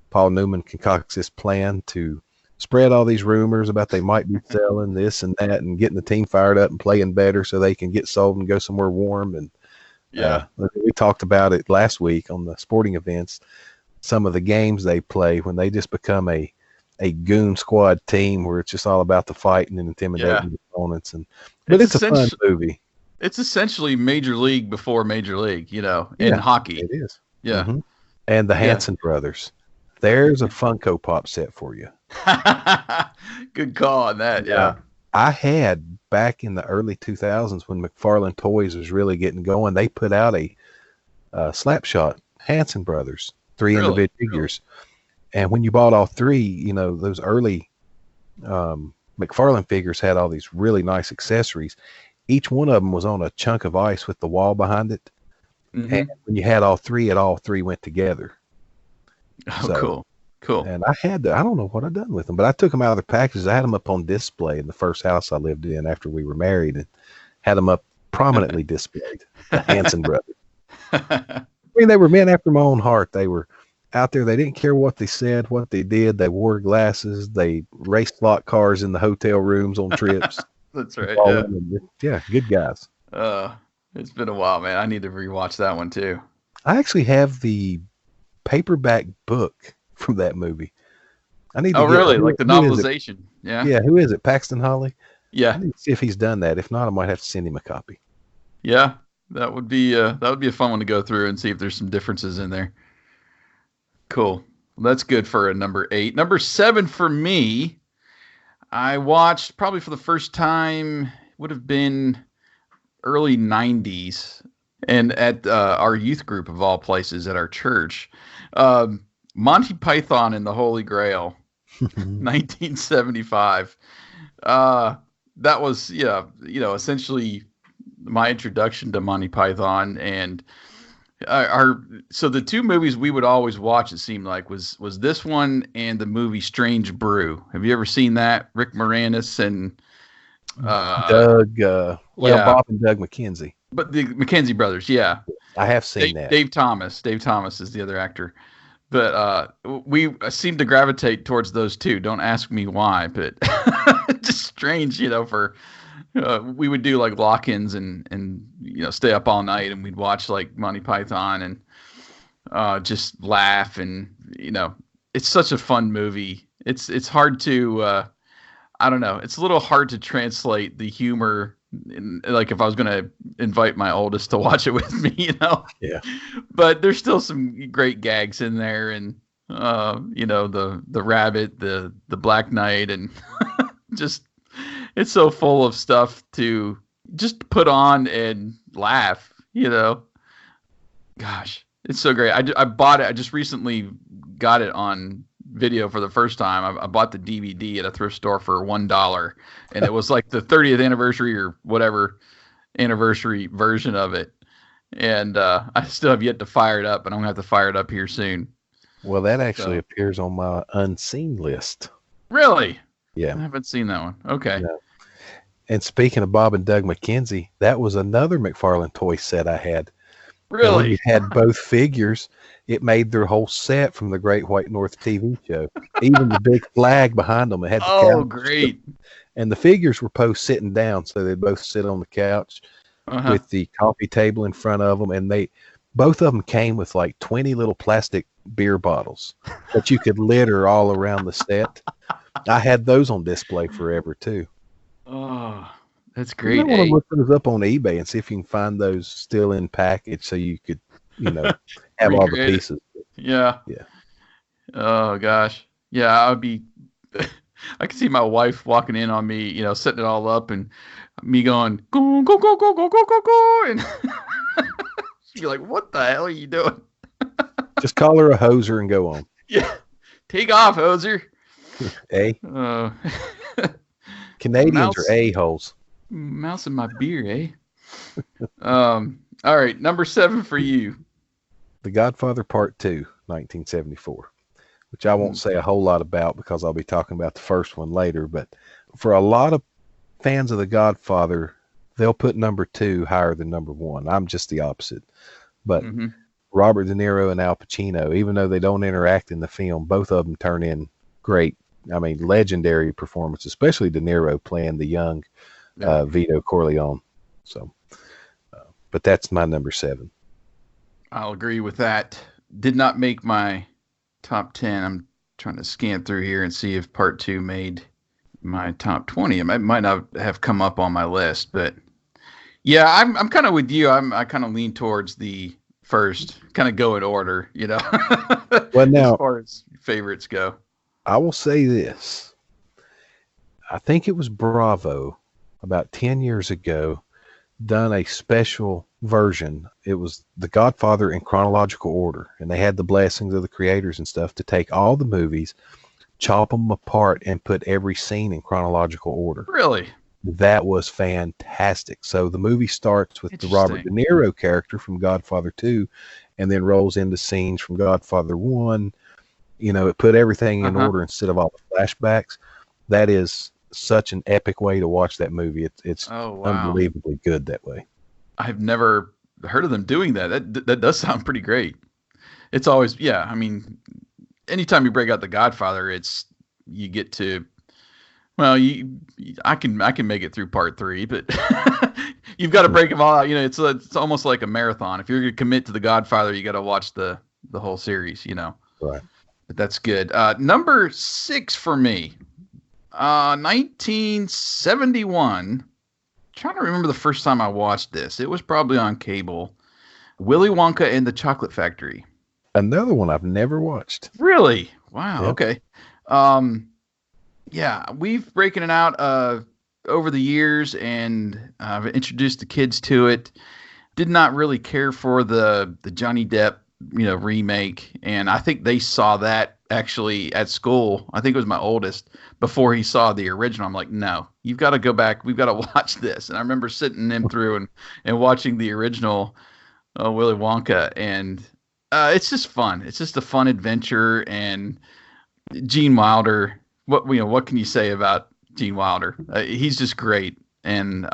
Paul Newman concocts this plan to spread all these rumors about they might be selling this and that and getting the team fired up and playing better so they can get sold and go somewhere warm. And we talked about it last week on the sporting events, some of the games they play when they just become a goon squad team where it's just all about the fighting and intimidating the opponents. But it's a fun movie. It's essentially Major League before Major League, in hockey. It is. Yeah. Mm-hmm. And the Hanson brothers. There's a Funko Pop set for you. Good call on that. Yeah. I had back in the early 2000s when McFarlane Toys was really getting going, they put out a Slapshot Hanson brothers, 3 individual figures. And when you bought all 3, those early McFarlane figures had all these really nice accessories. Each one of them was on a chunk of ice with the wall behind it. Mm-hmm. And when you had all 3, all 3 went together. Oh, cool. And I don't know what I'd done with them, but I took them out of the packages. I had them up on display in the first house I lived in after we were married, and had them up prominently displayed. The Hanson brothers. I mean, they were men after my own heart. They were out there. They didn't care what they said, what they did. They wore glasses. They raced slot cars in the hotel rooms on trips. That's right. Yeah, good guys. It's been a while, man. I need to rewatch that one too. I actually have the paperback book from that movie. I need to really? Like the novelization? Yeah. Yeah. Who is it? Paxton Hawley? Yeah. I need to see if he's done that. If not, I might have to send him a copy. Yeah, that would be a fun one to go through and see if there's some differences in there. Cool. Well, that's good for a number 8. Number 7 for me, I watched probably for the first time, would have been early 90s, and at our youth group of all places at our church, Monty Python and the Holy Grail, 1975. That was, essentially my introduction to Monty Python. And so the 2 movies we would always watch, it seemed like, was this one and the movie Strange Brew. Have you ever seen that? Rick Moranis and Doug, Bob and Doug McKenzie. But the McKenzie brothers, yeah. I have seen that. Dave Thomas. Dave Thomas is the other actor. But we seem to gravitate towards those 2. Don't ask me why, but just strange, for we would do like lock-ins and stay up all night, and we'd watch like Monty Python and just laugh, and it's such a fun movie. It's hard to I don't know. It's a little hard to translate the humor. Like if I was going to invite my oldest to watch it with me, Yeah. But there's still some great gags in there, and the rabbit, the Black Knight, and just it's so full of stuff to just put on and laugh. Gosh, it's so great. I bought it. I just recently got it on video for the first time. I bought the DVD at a thrift store for $1, and it was like the 30th anniversary or whatever anniversary version of it. And I still have yet to fire it up, but I'm gonna have to fire it up here soon. Well, that actually appears on my unseen list. Really? Yeah. I haven't seen that one. Okay. No. And speaking of Bob and Doug McKenzie, that was another McFarlane toy set I had. And when you Really? had both figures, it made their whole set from the Great White North TV show. Even the big flag behind them, it had the Oh, couch. great. And the figures were both sitting down, so they'd both sit on the couch with the coffee table in front of them. And both of them came with like 20 little plastic beer bottles that you could litter all around the set. I had those on display forever too. Oh, that's You great. might want eh? to look those up on eBay and see if you can find those still in package, so you could, have all the Recreate it. pieces. Yeah. Yeah. Oh gosh. Yeah, I'd be. I could see my wife walking in on me, setting it all up, and me going go go go go go go go go, and she'd be like, "What the hell are you doing?" Just call her a hoser and go on. Yeah, take off, hoser. A. Canadians Mouse. are a-holes. Mouse in my beer, eh? All right, number 7 for you. The Godfather Part 2, 1974, which I won't say a whole lot about because I'll be talking about the first one later. But for a lot of fans of The Godfather, they'll put number 2 higher than number 1. I'm just the opposite. But Robert De Niro and Al Pacino, even though they don't interact in the film, both of them turn in great, legendary performances, especially De Niro playing the young Vito Corleone. So, but that's my number 7. I'll agree with that. Did not make my top 10. I'm trying to scan through here and see if part 2 made my top 20. It might not have come up on my list, but yeah, I'm kind of with you. I kind of lean towards the first, kind of go in order, Well, now, as far as favorites go. I will say this. I think it was Bravo about 10 years ago done a special version. It was The Godfather in chronological order, and they had the blessings of the creators and stuff to take all the movies, chop them apart, and put every scene in chronological order. Really? That was fantastic. So the movie starts with the Robert De Niro character from Godfather 2 and then rolls into scenes from Godfather 1. It put everything in order instead of all the flashbacks. That is such an epic way to watch that movie. It's unbelievably good that way. I've never heard of them doing that. That does sound pretty great. It's always, anytime you break out The Godfather, you get to, well, I can make it through part 3, but you've got to break them all out. It's almost like a marathon. If you're going to commit to The Godfather, you got to watch the whole series, Right. But that's good. Number 6 for me, 1971. Trying to remember the first time I watched this. It was probably on cable. Willy Wonka and the Chocolate Factory. Another one I've never watched. Really? Wow. Yep. Okay. We've breaking it out over the years, and I've introduced the kids to it. Did not really care for the Johnny Depp, remake, and I think they saw that actually at school. I think it was my oldest before he saw the original. I'm like, no, you've got to go back. We've got to watch this. And I remember sitting him through and watching the original Willy Wonka, and it's just fun. It's just a fun adventure. And Gene Wilder, what can you say about Gene Wilder? He's just great. And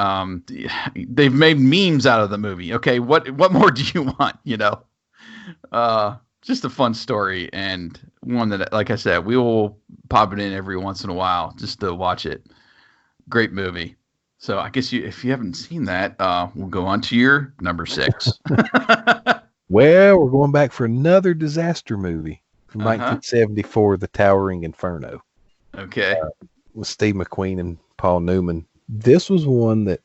they've made memes out of the movie. Okay, what more do you want? Just a fun story, and one that, like I said, we will pop it in every once in a while just to watch it. Great movie. So I guess if you haven't seen that, we'll go on to your number 6. Well, we're going back for another disaster movie from 1974, The Towering Inferno. Okay. With Steve McQueen and Paul Newman. This was one that,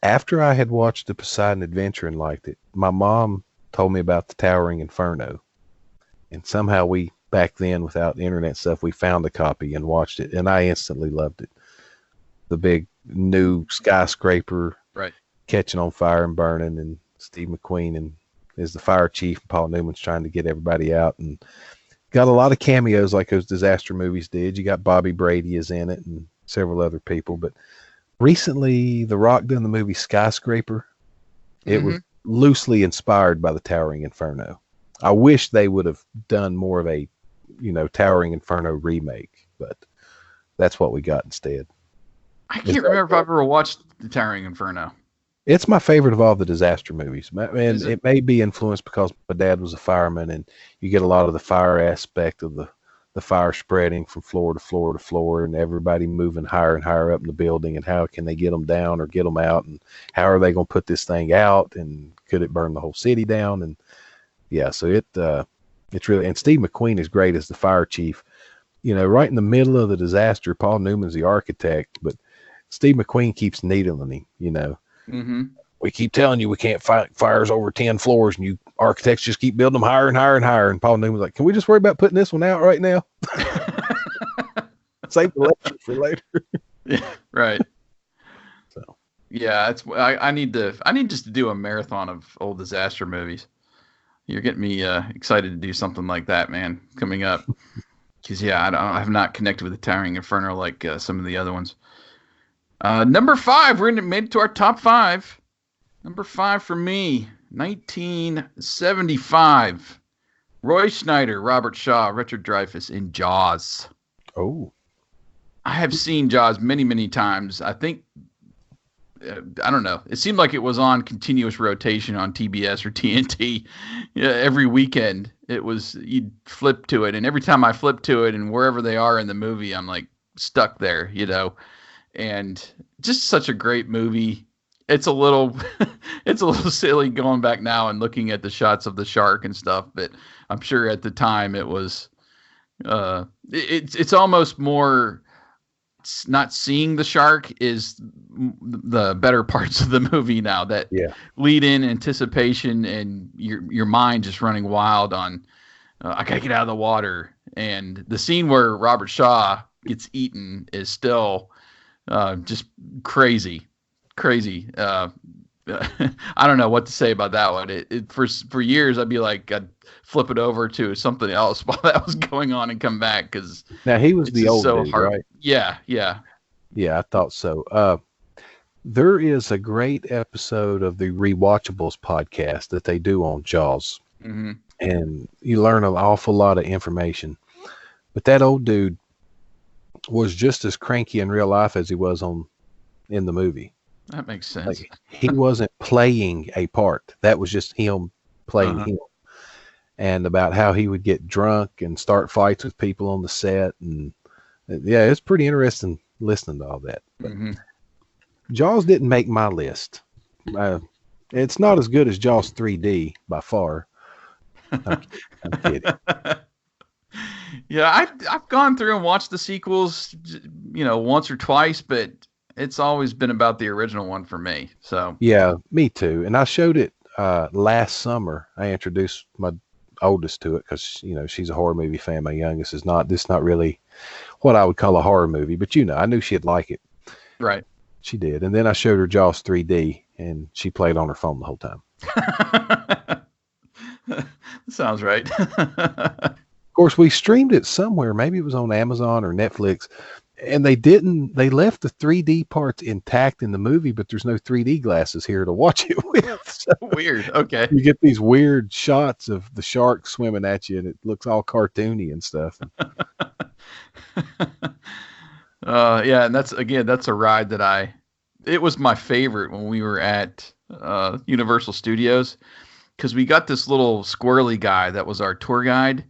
after I had watched The Poseidon Adventure and liked it, my mom told me about The Towering Inferno. And somehow we, back then, without internet stuff, we found a copy and watched it, and I instantly loved it. The big new skyscraper catching on fire and burning, and Steve McQueen is the fire chief, and Paul Newman's trying to get everybody out, and got a lot of cameos like those disaster movies did. You got Bobby Brady is in it and several other people. But recently, The Rock done the movie Skyscraper. It was loosely inspired by The Towering Inferno. I wish they would have done more of a, Towering Inferno remake, but that's what we got instead. I can't remember if I've ever watched The Towering Inferno. It's my favorite of all the disaster movies. And Is it? it may be influenced because my dad was a fireman, and you get a lot of the fire aspect of the fire spreading from floor to floor to floor, and everybody moving higher and higher up in the building, and how can they get them down or get them out, and how are they going to put this thing out, and could it burn the whole city down? And yeah, so it's really, and Steve McQueen is great as the fire chief. You know, right in the middle of the disaster, Paul Newman's the architect, but Steve McQueen keeps needling him, you know. Mm-hmm. We keep telling you we can't fight fires over 10 floors, and you architects just keep building them higher and higher and higher. And Paul Newman's like, can we just worry about putting this one out right now? Save the lecture for later. Yeah, right. So yeah, I need just to do a marathon of old disaster movies. You're getting me excited to do something like that, man, coming up. Because I have not connected with the Towering Inferno like some of the other ones. Number 5, we're made it to our top 5. Number 5 for me, 1975. Roy Schneider, Robert Shaw, Richard Dreyfuss in Jaws. Oh. I have seen Jaws many, many times. I think, I don't know. It seemed like it was on continuous rotation on TBS or TNT every weekend. It was, you'd flip to it. And every time I flip to it and wherever they are in the movie, I'm like stuck there, you know. And just such a great movie. It's a little silly going back now and looking at the shots of the shark and stuff, but I'm sure at the time it was it's almost more not seeing the shark is the better parts of the movie now, that lead in anticipation and your mind just running wild on I gotta get out of the water. And the scene where Robert Shaw gets eaten is still just crazy. I don't know what to say about that one. For years I'd flip it over to something else while that was going on and come back, because now he was the old dude, right? Yeah, I thought so. There is a great episode of the Rewatchables podcast that they do on Jaws, and you learn an awful lot of information. But that old dude was just as cranky in real life as he was in the movie. That makes sense. Like, he wasn't playing a part. That was just him playing him. And about how he would get drunk and start fights with people on the set. And yeah, it's pretty interesting listening to all that. But Jaws didn't make my list. It's not as good as Jaws 3D by far. I'm kidding. Yeah, I've gone through and watched the sequels, once or twice, but it's always been about the original one for me. So yeah, me too. And I showed it last summer. I introduced my oldest to it because she's a horror movie fan. My youngest is not. This is not really what I would call a horror movie, but I knew she'd like it. Right. She did. And then I showed her Jaws 3D, and she played on her phone the whole time. Sounds right. Of course, we streamed it somewhere. Maybe it was on Amazon or Netflix. And they left the 3D parts intact in the movie, but there's no 3D glasses here to watch it with. So weird. Okay. You get these weird shots of the shark swimming at you, and it looks all cartoony and stuff. Yeah. And that's a ride that it was my favorite when we were at Universal Studios, because we got this little squirrely guy that was our tour guide.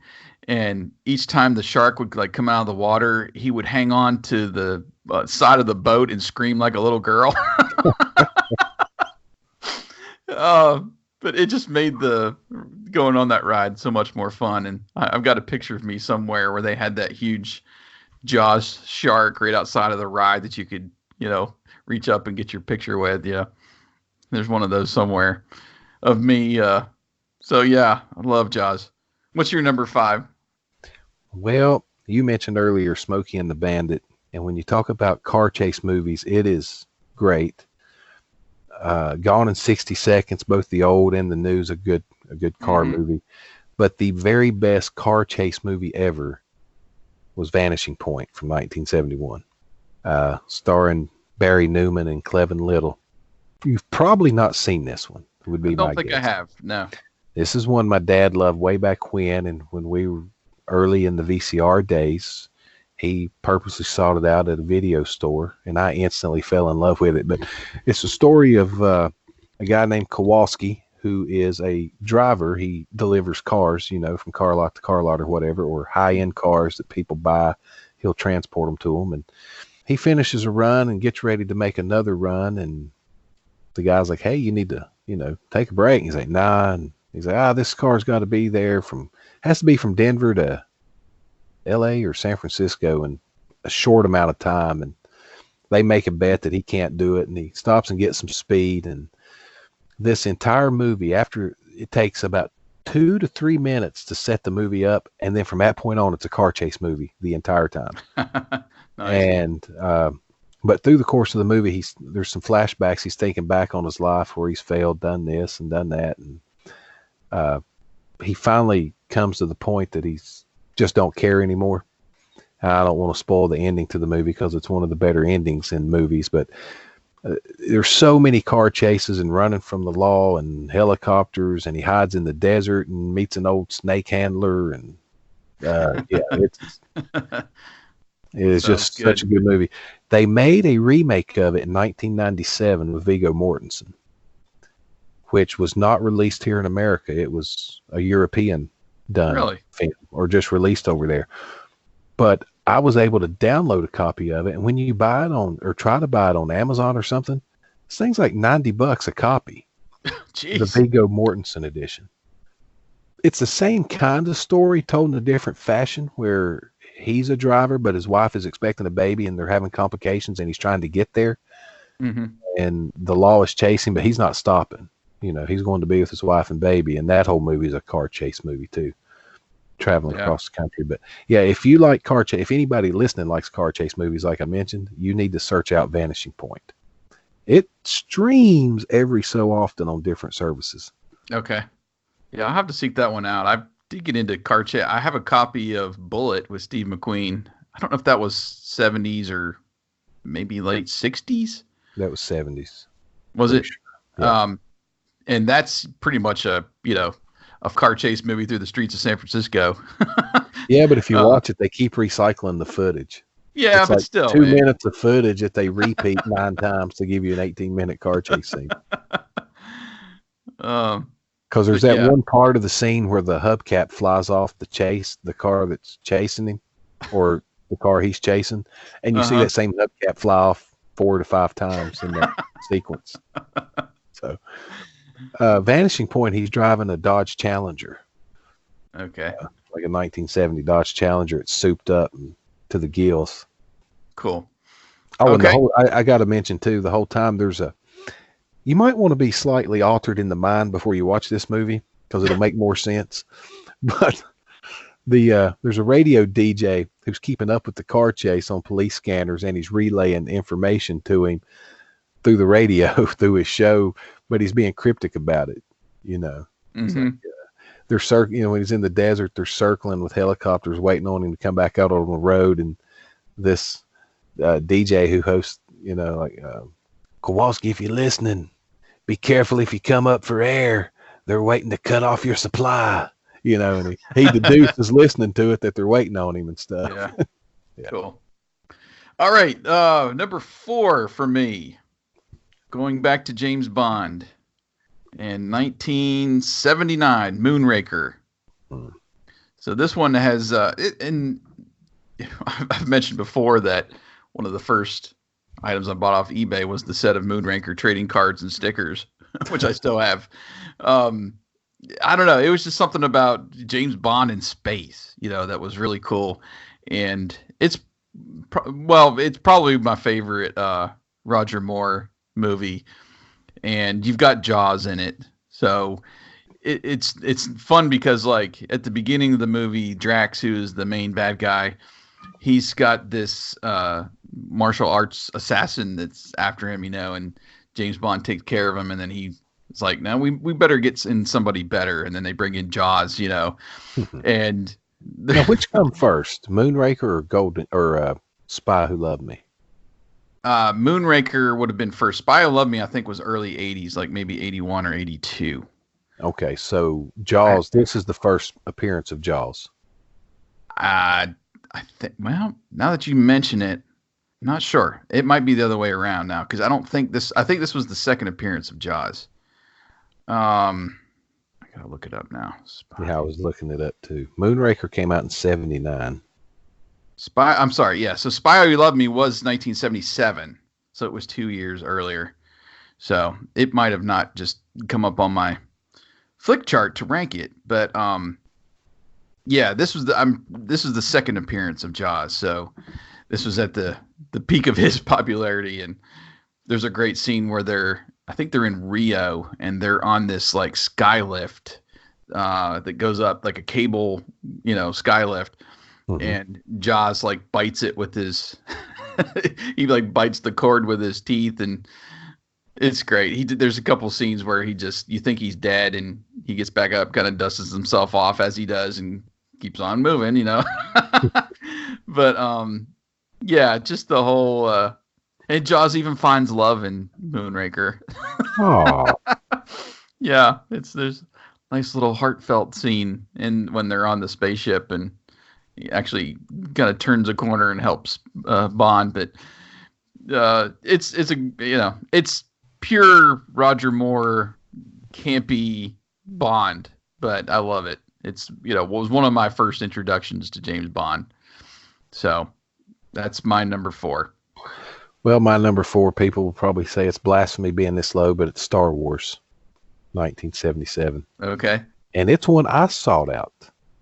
And each time the shark would come out of the water, he would hang on to the side of the boat and scream like a little girl. But it just made the going on that ride so much more fun. And I've got a picture of me somewhere where they had that huge Jaws shark right outside of the ride that you could, reach up and get your picture with. Yeah, there's one of those somewhere of me. So yeah, I love Jaws. What's your number 5? Well, you mentioned earlier Smokey and the Bandit, and when you talk about car chase movies, it is great. Gone in 60 Seconds, both the old and the new, is a good car movie. But the very best car chase movie ever was Vanishing Point from 1971, starring Barry Newman and Clevin Little. You've probably not seen this one. Would be my guess. I don't think I have. No. This is one my dad loved way back when, and when we were early in the VCR days, he purposely sought it out at a video store, and I instantly fell in love with it. But it's a story of a guy named Kowalski, who is a driver. He delivers cars, from car lot to car lot or whatever, or high-end cars that people buy. He'll transport them to them. And he finishes a run and gets ready to make another run. And the guy's like, hey, you need to, take a break. And he's like, nah. And he's like, this car's got to be there has to be from Denver to LA or San Francisco in a short amount of time. And they make a bet that he can't do it. And he stops and gets some speed. And this entire movie, after it takes about 2 to 3 minutes to set the movie up, and then from that point on, it's a car chase movie the entire time. Nice. And but through the course of the movie, there's some flashbacks. He's thinking back on his life where he's failed, done this and done that, and he finally comes to the point that he's just don't care anymore. I don't want to spoil the ending to the movie because it's one of the better endings in movies, but there's so many car chases and running from the law and helicopters, and he hides in the desert and meets an old snake handler. And it's just good. Such a good movie. They made a remake of it in 1997 with Viggo Mortensen, which was not released here in America. It was a European done film, or just released over there. But I was able to download a copy of it, and when you buy it or try to buy it on Amazon or something, this thing's like $90 a copy. Jeez. The Viggo Mortensen edition. It's the same kind of story told in a different fashion, where he's a driver, but his wife is expecting a baby and they're having complications and he's trying to get there. Mm-hmm. And the law is chasing, but he's not stopping. He's going to be with his wife and baby. And that whole movie is a car chase movie too, traveling across the country. But yeah, if you like car chase, if anybody listening likes car chase movies, like I mentioned, you need to search out Vanishing Point. It streams every so often on different services. Okay. Yeah, I'll have to seek that one out. I did get into car chase. I have a copy of Bullet with Steve McQueen. I don't know if that was 70s or maybe late 60s. That was 70s. Was it? Sure. Yeah. And that's pretty much a car chase movie through the streets of San Francisco. Yeah, but if you watch it, they keep recycling the footage. Yeah, it's but like still. 2 minutes of footage that they repeat 9 times to give you an 18-minute car chase scene. Because there's that one part of the scene where the hubcap flies off the car that's chasing him, or the car he's chasing, and you see that same hubcap fly off 4 to 5 times in that sequence. So, Vanishing Point, he's driving a Dodge Challenger. Okay. Like a 1970 Dodge Challenger. It's souped up and to the gills. Cool. Oh, okay. And I got to mention too, the whole time you might want to be slightly altered in the mind before you watch this movie, because it'll make more sense. But there's a radio DJ who's keeping up with the car chase on police scanners, and he's relaying information to him through the radio, through his show, but he's being cryptic about it. Mm-hmm. Like, when he's in the desert, they're circling with helicopters waiting on him to come back out on the road. And this DJ who hosts, Kowalski, if you're listening, be careful if you come up for air. They're waiting to cut off your supply. And he deduces listening to it that they're waiting on him and stuff. Yeah. Yeah. Cool. All right. Number 4 for me. Going back to James Bond in 1979, Moonraker. So this one has, and I've mentioned before that one of the first items I bought off eBay was the set of Moonraker trading cards and stickers, which I still have. I don't know. It was just something about James Bond in space, that was really cool. And it's probably my favorite Roger Moore movie. And you've got Jaws in it. So it's fun because, like, at the beginning of the movie, Drax, who is the main bad guy, he's got this martial arts assassin that's after him, and James Bond takes care of him, and then he's like, no, we better get in somebody better, and then they bring in Jaws, and now, which come first, Moonraker or Golden or Spy Who Loved Me? Moonraker would have been first. Spy Who Loved Me, I think, was early 80s, like maybe 81 or 82. Okay, so Jaws, this is the first appearance of Jaws. I think, well, now that you mention it, I'm not sure. It might be the other way around now, because I think this was the second appearance of Jaws. I gotta look it up now. Yeah, I was looking it up too. Moonraker came out in 79. I'm sorry, yeah. So Spy How You Love Me was 1977. So it was 2 years earlier. So it might have not just come up on my flick chart to rank it, but yeah, this was the second appearance of Jaws. So this was at the peak of his popularity, and there's a great scene where I think they're in Rio and they're on this like sky lift that goes up like a cable, sky lift. Mm-hmm. And Jaws like bites it with his he like bites the cord with his teeth, and it's great. There's a couple scenes where you think he's dead, and he gets back up, kind of dusts himself off as he does, and keeps on moving, But yeah, just the whole and Jaws even finds love in Moonraker. Oh. Yeah, there's a nice little heartfelt scene when they're on the spaceship, and he actually kind of turns a corner and helps Bond, but it's pure Roger Moore campy Bond, but I love it. It's was one of my first introductions to James Bond. So that's my number 4. Well, my number 4, people will probably say it's blasphemy being this low, but it's Star Wars, 1977. Okay. And it's one I sought out.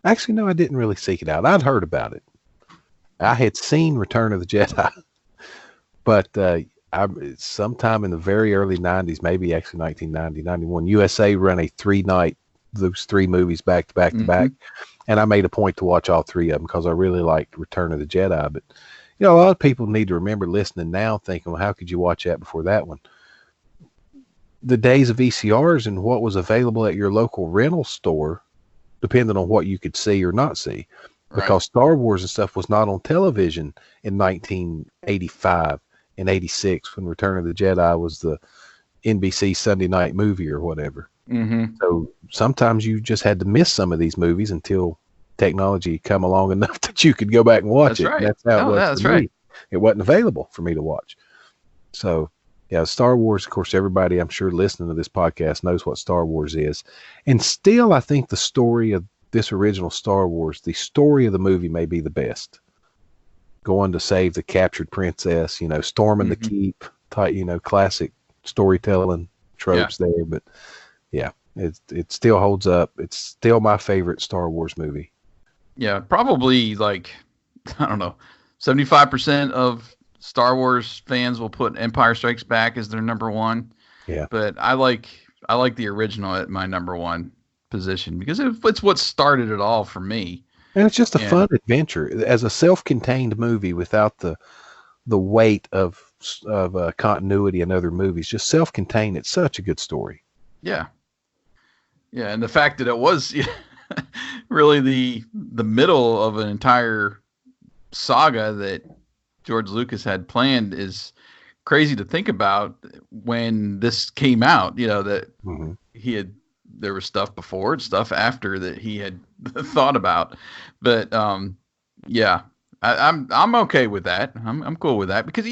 Actually, no, I didn't really seek it out. I'd heard about it. I had seen Return of the Jedi, but sometime in the very early 90s, maybe actually 1990, 91, USA ran a 3-night, those 3 movies back to back to back. And I made a point to watch all 3 of them because I really liked Return of the Jedi. But, a lot of people need to remember listening now thinking, well, how could you watch that before that one? The days of VCRs and what was available at your local rental store, depending on what you could see or not see. Because right. Star Wars and stuff was not on television in 1985 and 86 when Return of the Jedi was the NBC Sunday night movie or whatever. Mm-hmm. So sometimes you just had to miss some of these movies until technology come along enough that you could go back and watch it. Right. That's how it was. That's right. It wasn't available for me to watch. So yeah, Star Wars, of course, everybody I'm sure listening to this podcast knows what Star Wars is. And still, I think the story of this original Star Wars, the story of the movie may be the best. Going to save the captured princess, storming the keep, classic storytelling tropes there. But yeah, it still holds up. It's still my favorite Star Wars movie. Yeah, probably 75% of Star Wars fans will put Empire Strikes Back as their number 1. Yeah. But I like the original at my number 1 position because it's what started it all for me. And it's just a fun adventure as a self-contained movie without the weight of continuity in other movies. Just self-contained. It's such a good story. Yeah. Yeah, and the fact that it was really the middle of an entire saga that George Lucas had planned is crazy to think about when this came out, that there was stuff before and stuff after that he had thought about. But yeah, I'm okay with that. I'm cool with that because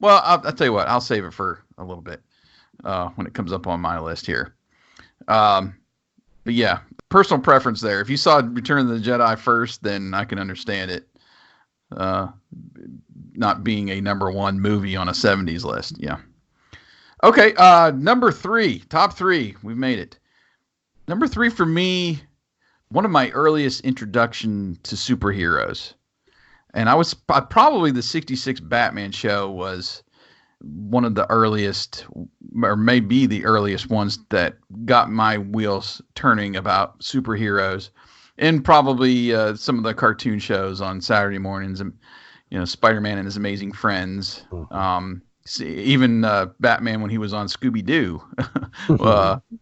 well, I'll tell you what, I'll save it for a little bit when it comes up on my list here. But yeah, personal preference there. If you saw Return of the Jedi first, then I can understand it not being a number 1 movie on a 70s list. Yeah. Okay. Number 3, top 3. We've made it. Number 3 for me, one of my earliest introduction to superheroes. And I was probably the 66 Batman show was one of the earliest, or maybe the earliest ones that got my wheels turning about superheroes, and probably some of the cartoon shows on Saturday mornings, and Spider-Man and His Amazing Friends, even Batman when he was on Scooby-Doo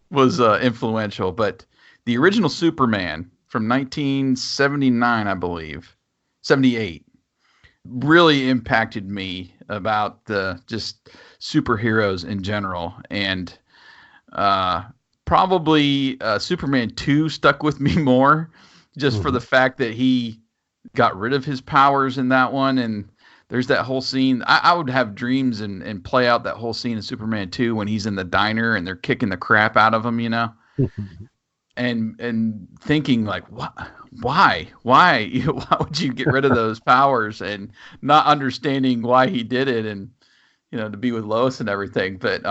was influential. But the original Superman from 1979, I believe, 78. Really impacted me about the just superheroes in general, and probably Superman 2 stuck with me more just for the fact that he got rid of his powers in that one, and There's that whole scene. I would have dreams and play out that whole scene in Superman 2 when he's in the diner and they're kicking the crap out of him, and thinking like, why would you get rid of those powers, and not understanding why he did it, and to be with Lois and everything. But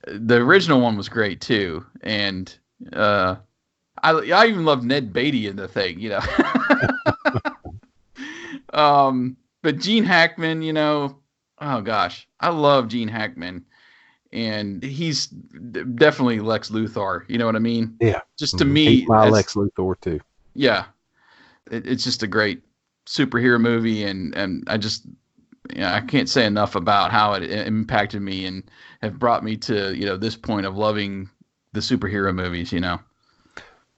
the original one was great too, and I even love Ned Beatty in the thing, But Gene Hackman, oh gosh, I love Gene Hackman, and he's definitely Lex Luthor. You know what I mean? Yeah. Just to me, my Lex Luthor too. Yeah, it's just a great superhero movie, and I just, I can't say enough about how it impacted me and have brought me to this point of loving the superhero movies.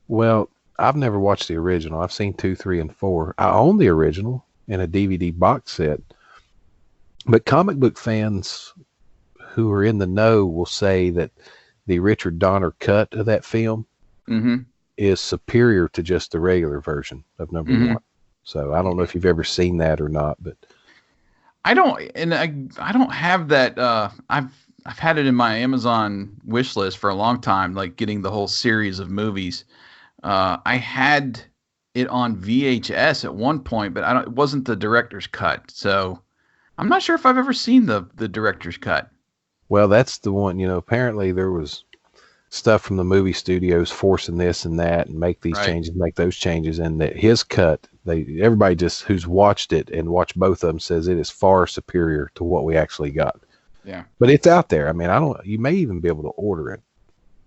Well, I've never watched the original. I've seen 2, 3, and 4. I own the original in a DVD box set. But comic book fans who are in the know will say that the Richard Donner cut of that film is superior to just the regular version of number 1. So I don't know if you've ever seen that or not, but I don't have that. I've had it in my Amazon wish list for a long time, like getting the whole series of movies. I had it on VHS at one point, but it wasn't the director's cut. So I'm not sure if I've ever seen the director's cut. Well, that's the one, apparently there was stuff from the movie studios forcing this and that and make these changes, make those changes. And that his cut, everybody just who's watched it and watched both of them says it is far superior to what we actually got. Yeah. But it's out there. I mean, you may even be able to order it.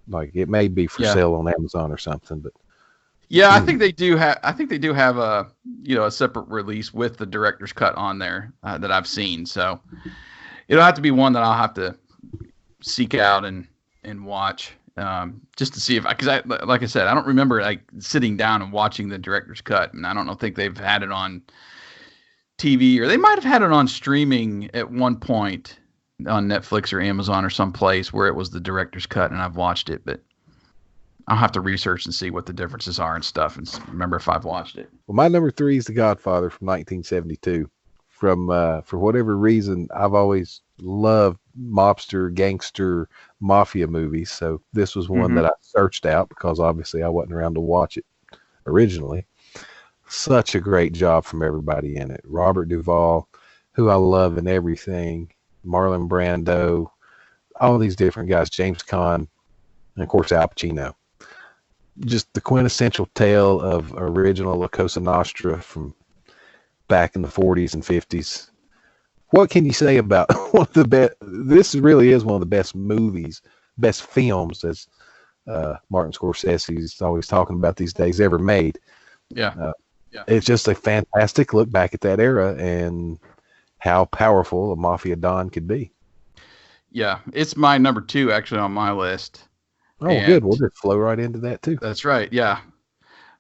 Like it may be for sale on Amazon or something, but yeah, I think they do have a a separate release with the director's cut on there that I've seen. So it'll have to be one that I'll have to seek out and watch just to see because like I said, I don't remember like sitting down and watching the director's cut, and I don't think they've had it on TV, or they might have had it on streaming at one point on Netflix or Amazon or someplace where it was the director's cut, and I've watched it, but I'll have to research and see what the differences are and stuff, and remember if I've watched it. Well, my number 3 is The Godfather from 1972. For whatever reason, I've always loved mobster, gangster, mafia movies. So this was one that I searched out because obviously I wasn't around to watch it originally. Such a great job from everybody in it. Robert Duvall, who I love in everything. Marlon Brando, all these different guys. James Caan, and of course Al Pacino. Just the quintessential tale of original La Cosa Nostra from back in the 40s and 50s. What can you say about one of the best? This really is one of the best movies, best films, as Martin Scorsese is always talking about these days, ever made. Yeah. It's just a fantastic look back at that era and how powerful a mafia don could be. Yeah, it's my number 2 actually on my list. Oh, good. We'll just flow right into that too. That's right. Yeah.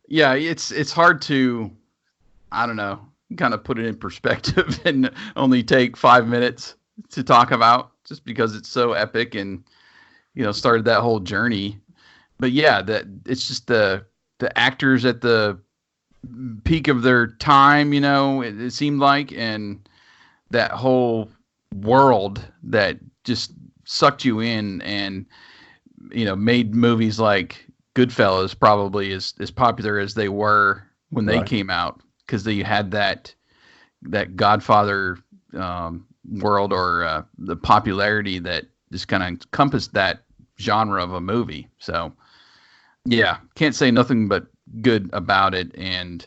It's hard to, I don't know, kind of put it in perspective and only take 5 minutes to talk about, just because it's so epic and started that whole journey. But yeah, that it's just the actors at the peak of their time. It seemed like, and that whole world that just sucked you in and made movies like Goodfellas probably as popular as they were when they came out, because they had that Godfather world, or the popularity that just kind of encompassed that genre of a movie. So yeah, can't say nothing but good about it. And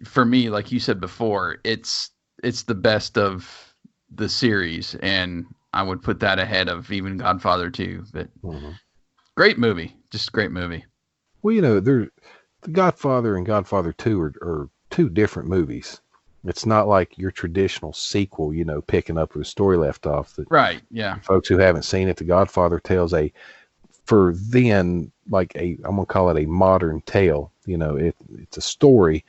for me, like you said before, it's the best of the series, and I would put that ahead of even Godfather 2. But great movie, just great movie. Well, The Godfather and Godfather 2 are two different movies. It's not like your traditional sequel, picking up where the story left off. Right, yeah. Folks who haven't seen it, The Godfather tells I'm going to call it a modern tale. It's a story.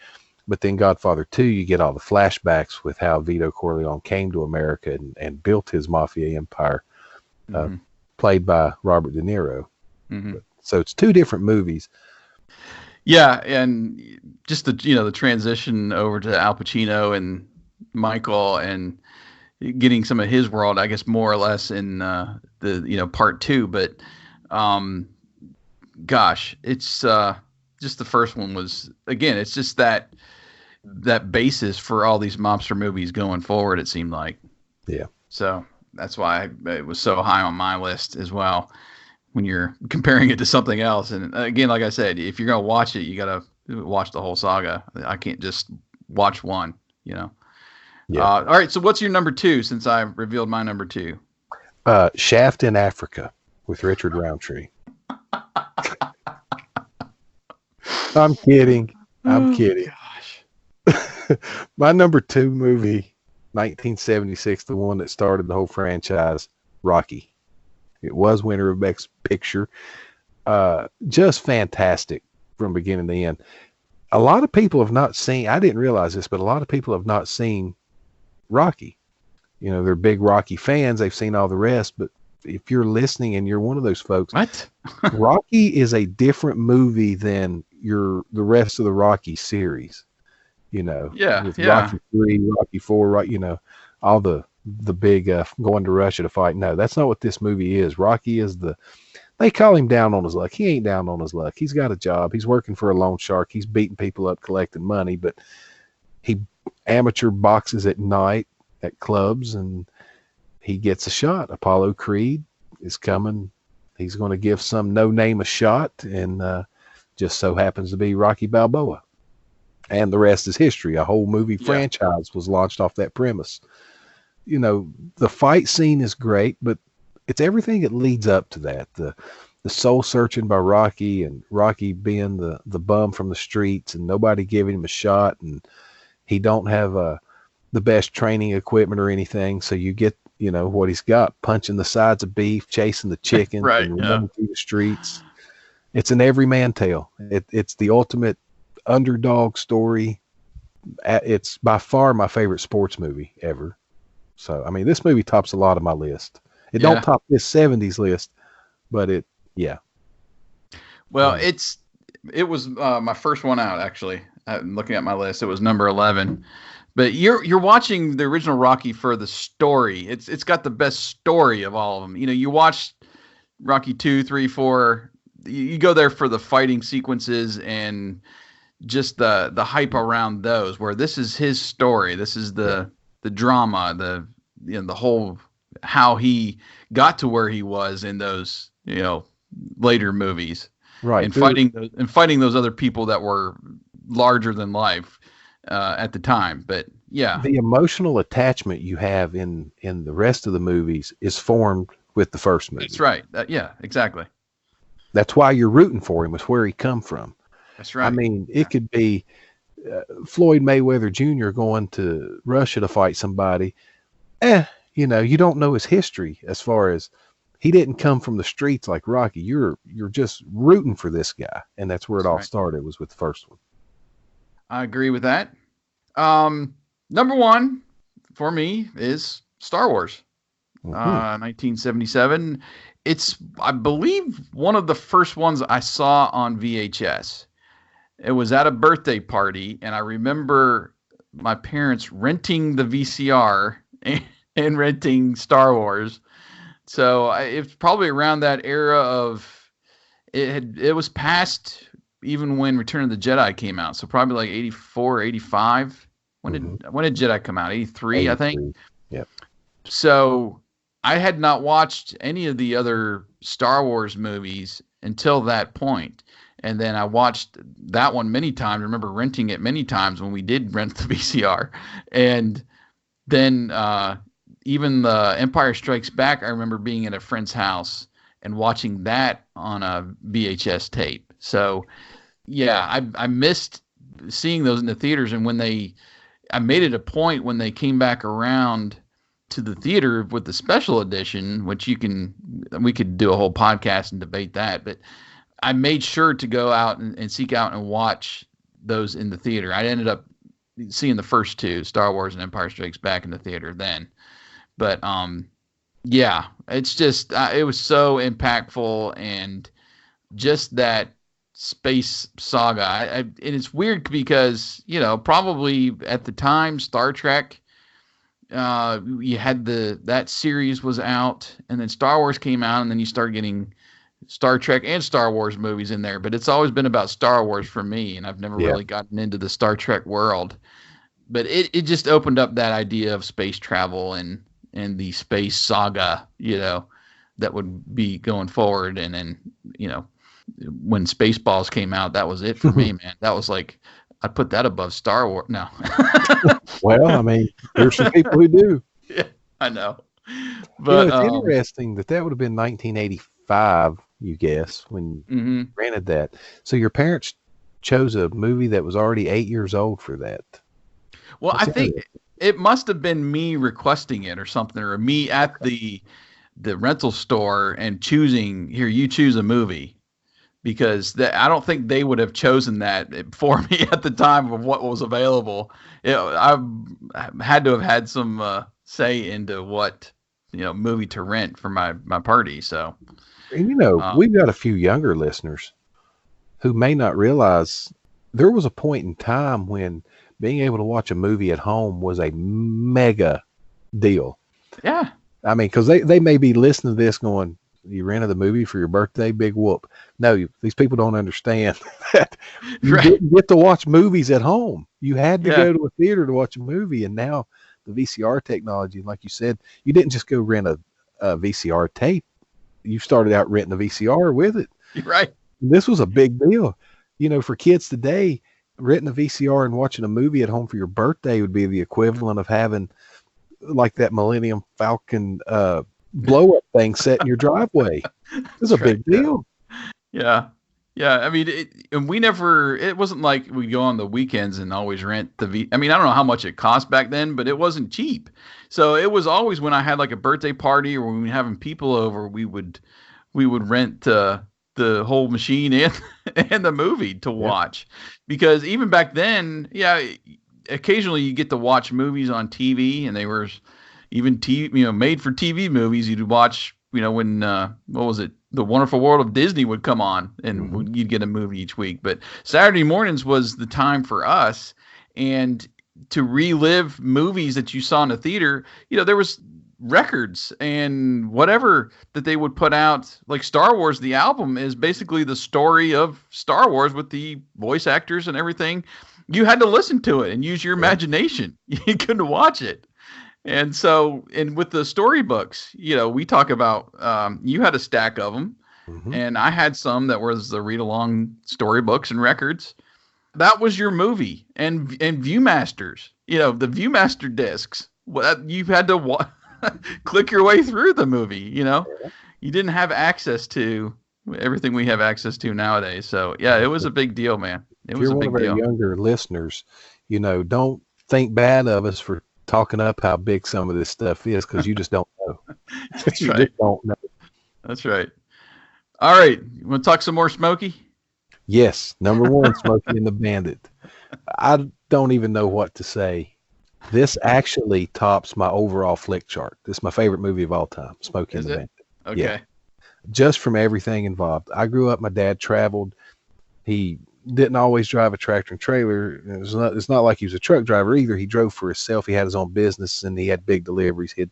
But then Godfather 2, you get all the flashbacks with how Vito Corleone came to America and built his mafia empire, played by Robert De Niro. So it's two different movies. Yeah, and just the transition over to Al Pacino and Michael and getting some of his world, I guess, more or less in part 2. But gosh, it's just the first one was, again, it's just that basis for all these mobster movies going forward, it seemed like. Yeah. So that's why it was so high on my list as well when you're comparing it to something else. And again, like I said, if you're going to watch it, you got to watch the whole saga. I can't just watch one, Yeah. All right. So what's your number 2, since I revealed my number 2? Shaft in Africa with Richard Roundtree. I'm kidding. Gosh. My number 2 movie, 1976, the one that started the whole franchise, Rocky. It was winner of Best Picture. Just fantastic from beginning to end. A lot of people have not seen, I didn't realize this, but a lot of people have not seen Rocky. They're big Rocky fans. They've seen all the rest, but if you're listening and you're one of those folks, what? Rocky is a different movie than the rest of the Rocky series. Rocky 3, Rocky 4, all the big going to Russia to fight. No, that's not what this movie is. Rocky is they call him down on his luck. He ain't down on his luck. He's got a job. He's working for a loan shark. He's beating people up, collecting money, but he amateur boxes at night at clubs, and he gets a shot. Apollo Creed is coming. He's going to give some no-name a shot, and just so happens to be Rocky Balboa. And the rest is history. A whole movie franchise was launched off that premise. The fight scene is great, but it's everything that leads up to that. The soul searching by Rocky, and Rocky being the bum from the streets and nobody giving him a shot, and he don't have the best training equipment or anything. So you get, what he's got, punching the sides of beef, chasing the chickens, right, and running through the streets. It's an everyman tale. It's the ultimate underdog story. It's by far my favorite sports movie ever. So, I mean, this movie tops a lot of my list. It don't top this 70s list, but Well, it was my first one out, actually. I'm looking at my list. It was number 11. But you're watching the original Rocky for the story. It's got the best story of all of them. You watch Rocky 2, 3, 4. You go there for the fighting sequences and just the hype around those. Where this is his story. This is the drama, the whole how he got to where he was in those later movies. Right. And fighting those other people that were larger than life at the time. But yeah, the emotional attachment you have in the rest of the movies is formed with the first movie. That's right. Yeah, exactly. That's why you're rooting for him. It's where he come from. That's right. I mean, it could be Floyd Mayweather Jr. going to Russia to fight somebody. You don't know his history as far as he didn't come from the streets like Rocky. You're just rooting for this guy, and that's where it all started, was with the first one. I agree with that. Number 1 for me is Star Wars. 1977. It's, I believe, one of the first ones I saw on VHS. It was at a birthday party, and I remember my parents renting the VCR and renting Star Wars. So it's probably around that era of it was past even when Return of the Jedi came out. So probably like 84, 85. When did Jedi come out? 83, I think. Yep. So I had not watched any of the other Star Wars movies until that point. And then I watched that one many times. I remember renting it many times when we did rent the VCR. And then even the Empire Strikes Back, I remember being at a friend's house and watching that on a VHS tape. So, yeah, I missed seeing those in the theaters. And when I made it a point when they came back around to the theater with the special edition, which we could do a whole podcast and debate that, but I made sure to go out and seek out and watch those in the theater. I ended up seeing the first two, Star Wars and Empire Strikes Back, in the theater then. But yeah, it's just it was so impactful, and just that space saga. And it's weird because probably at the time Star Trek you had that series was out, and then Star Wars came out, and then you start getting Star Trek and Star Wars movies in there. But it's always been about Star Wars for me, and I've never really gotten into the Star Trek world. But it just opened up that idea of space travel and the space saga, that would be going forward. And then, when Spaceballs came out, that was it for me, man. That was like, I put that above Star Wars. No. Well, I mean, there's some people who do. Yeah, I know. But it's interesting that would have been 1985, you guess, when you rented that. So your parents chose a movie that was already 8 years old for that. Well, I think it must have been me requesting it or something, or me at the rental store and choosing, here, you choose a movie, because I don't think they would have chosen that for me at the time of what was available. I had to have had some say into what movie to rent for my party. So, and we've got a few younger listeners who may not realize there was a point in time when being able to watch a movie at home was a mega deal. Yeah. I mean, because they may be listening to this going, you rented the movie for your birthday, big whoop. No, these people don't understand that you didn't get to watch movies at home. You had to go to a theater to watch a movie. And now the VCR technology, like you said, you didn't just go rent a VCR tape. You started out renting a VCR with it. Right. This was a big deal. For kids today, renting a VCR and watching a movie at home for your birthday would be the equivalent of having like that Millennium Falcon blow up thing set in your driveway. It's a big deal. Yeah. Yeah. I mean, it wasn't like we go on the weekends and always rent I mean, I don't know how much it cost back then, but it wasn't cheap. So it was always when I had like a birthday party or when we were having people over, we would rent the whole machine and the movie to watch, because even back then, occasionally you get to watch movies on TV, and they were even made for TV movies. You'd watch, when what was it? The Wonderful World of Disney would come on, and you'd get a movie each week. But Saturday mornings was the time for us, and to relive movies that you saw in the theater. There was records and whatever that they would put out, like Star Wars. The album is basically the story of Star Wars with the voice actors and everything. You had to listen to it and use your imagination. You couldn't watch it. And so, and with the storybooks, we talk about, you had a stack of them, and I had some that was the read along storybooks and records. That was your movie. And Viewmasters, the Viewmaster discs, you had to click your way through the movie. You didn't have access to everything we have access to nowadays. So yeah, it was a big deal, man. It was a big deal. If you're one of our younger listeners, don't think bad of us for talking up how big some of this stuff is, because you just don't know. That's you right. just don't know. That's right. All right. You want to talk some more Smokey? Yes. Number one, Smokey and the Bandit. I don't even know what to say. This actually tops my overall flick chart. This is my favorite movie of all time, Smokey and the Bandit. Okay. Yeah. Just from everything involved. I grew up, my dad traveled. He didn't always drive a tractor and trailer. It's not like he was a truck driver either. He drove for himself. He had his own business, and he had big deliveries. He'd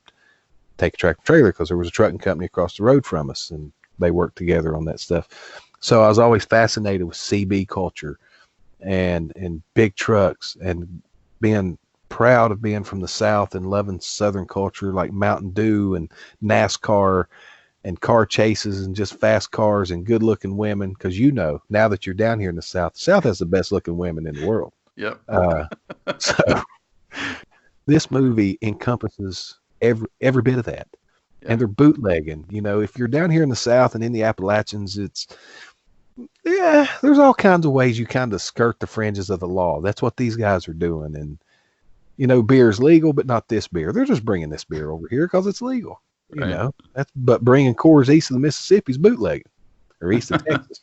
take a tractor and trailer because there was a trucking company across the road from us, and they worked together on that stuff. So I was always fascinated with CB culture and big trucks, and being proud of being from the South and loving Southern culture like Mountain Dew and NASCAR and car chases and just fast cars and good looking women. Because now that you're down here in the South has the best looking women in the world. Yep. So this movie encompasses every bit of that. Yeah. And they're bootlegging. If you're down here in the South and in the Appalachians, there's all kinds of ways you kind of skirt the fringes of the law. That's what these guys are doing. And beer's legal, but not this beer. They're just bringing this beer over here because it's legal. Right. But bringing Coors east of the Mississippi is bootlegging, or east of Texas.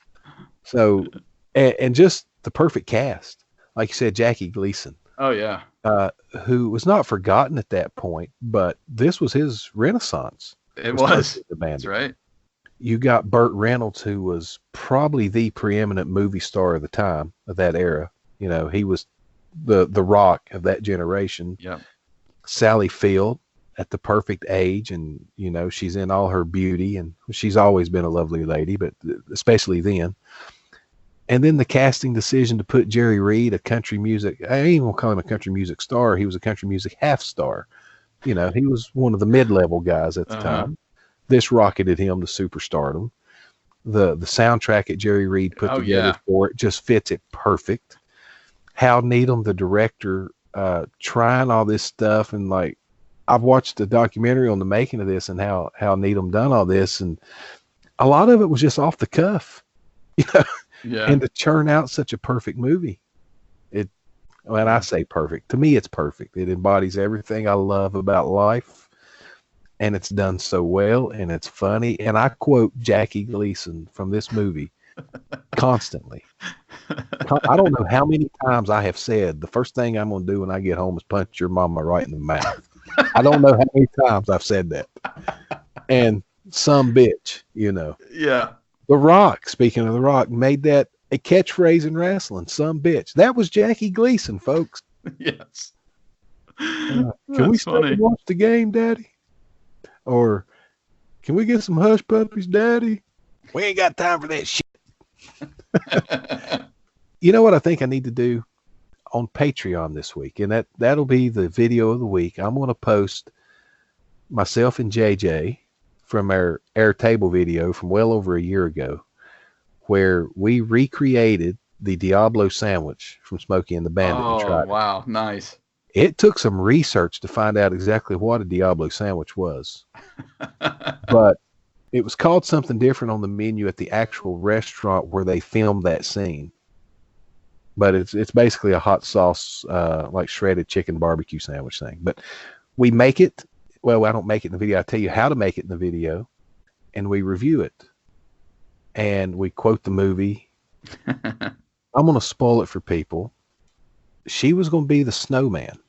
So, and just the perfect cast, like you said, Jackie Gleason. Oh yeah. Who was not forgotten at that point, but this was his renaissance. It was. That's right. You got Burt Reynolds, who was probably the preeminent movie star of the time, of that era. He was the Rock of that generation. Yeah. Sally Field at the perfect age, and she's in all her beauty, and she's always been a lovely lady, but especially then. And then the casting decision to put Jerry Reed, a country music, I ain't even gonna call him a country music star. He was a country music half star. He was one of the mid-level guys at the time. This rocketed him to superstardom. The soundtrack that Jerry Reed put together for it just fits it perfect. Hal Needham, the director, trying all this stuff, and I've watched a documentary on the making of this and how Needham done all this, and a lot of it was just off the cuff, and to churn out such a perfect movie. When I say perfect, to me it's perfect. It embodies everything I love about life, and it's done so well, and it's funny. And I quote Jackie Gleason from this movie constantly. I don't know how many times I have said, the first thing I'm going to do when I get home is punch your mama right in the mouth. I don't know how many times I've said that. And some bitch, Yeah. The Rock, speaking of The Rock, made that a catchphrase in wrestling. Some bitch. That was Jackie Gleason, folks. Yes. Can we stay and watch the game, Daddy? Or can we get some hush puppies, Daddy? We ain't got time for that shit. You know what I think I need to do on Patreon this week? And that'll be the video of the week. I'm going to post myself and JJ from our Airtable video from well over a year ago, where we recreated the Diablo sandwich from Smokey and the Bandit. Oh, wow. Nice. It took some research to find out exactly what a Diablo sandwich was. But it was called something different on the menu at the actual restaurant where they filmed that scene. But it's basically a hot sauce, like shredded chicken barbecue sandwich thing. But we make it. Well, I don't make it in the video. I tell you how to make it in the video, and we review it. And we quote the movie. I'm going to spoil it for people. She was going to be the snowman.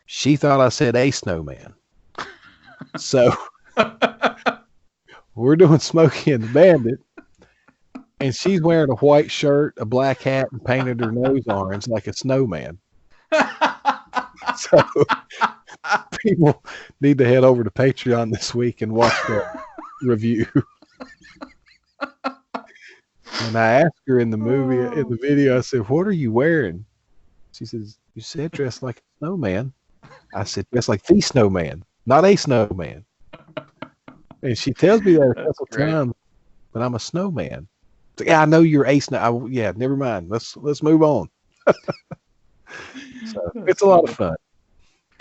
She thought I said a snowman. So we're doing Smokey and the Bandit, and she's wearing a white shirt, a black hat, and painted her nose orange like a snowman. So people need to head over to Patreon this week and watch that review. And I asked her in the video, I said, "What are you wearing?" She says, "You said dressed like a snowman." I said, "Dressed like the snowman, not a snowman." And she tells me that a couple times, but I'm a snowman. It's like, yeah, I know you're a snow. Yeah, never mind. Let's move on. So it's a lot of fun.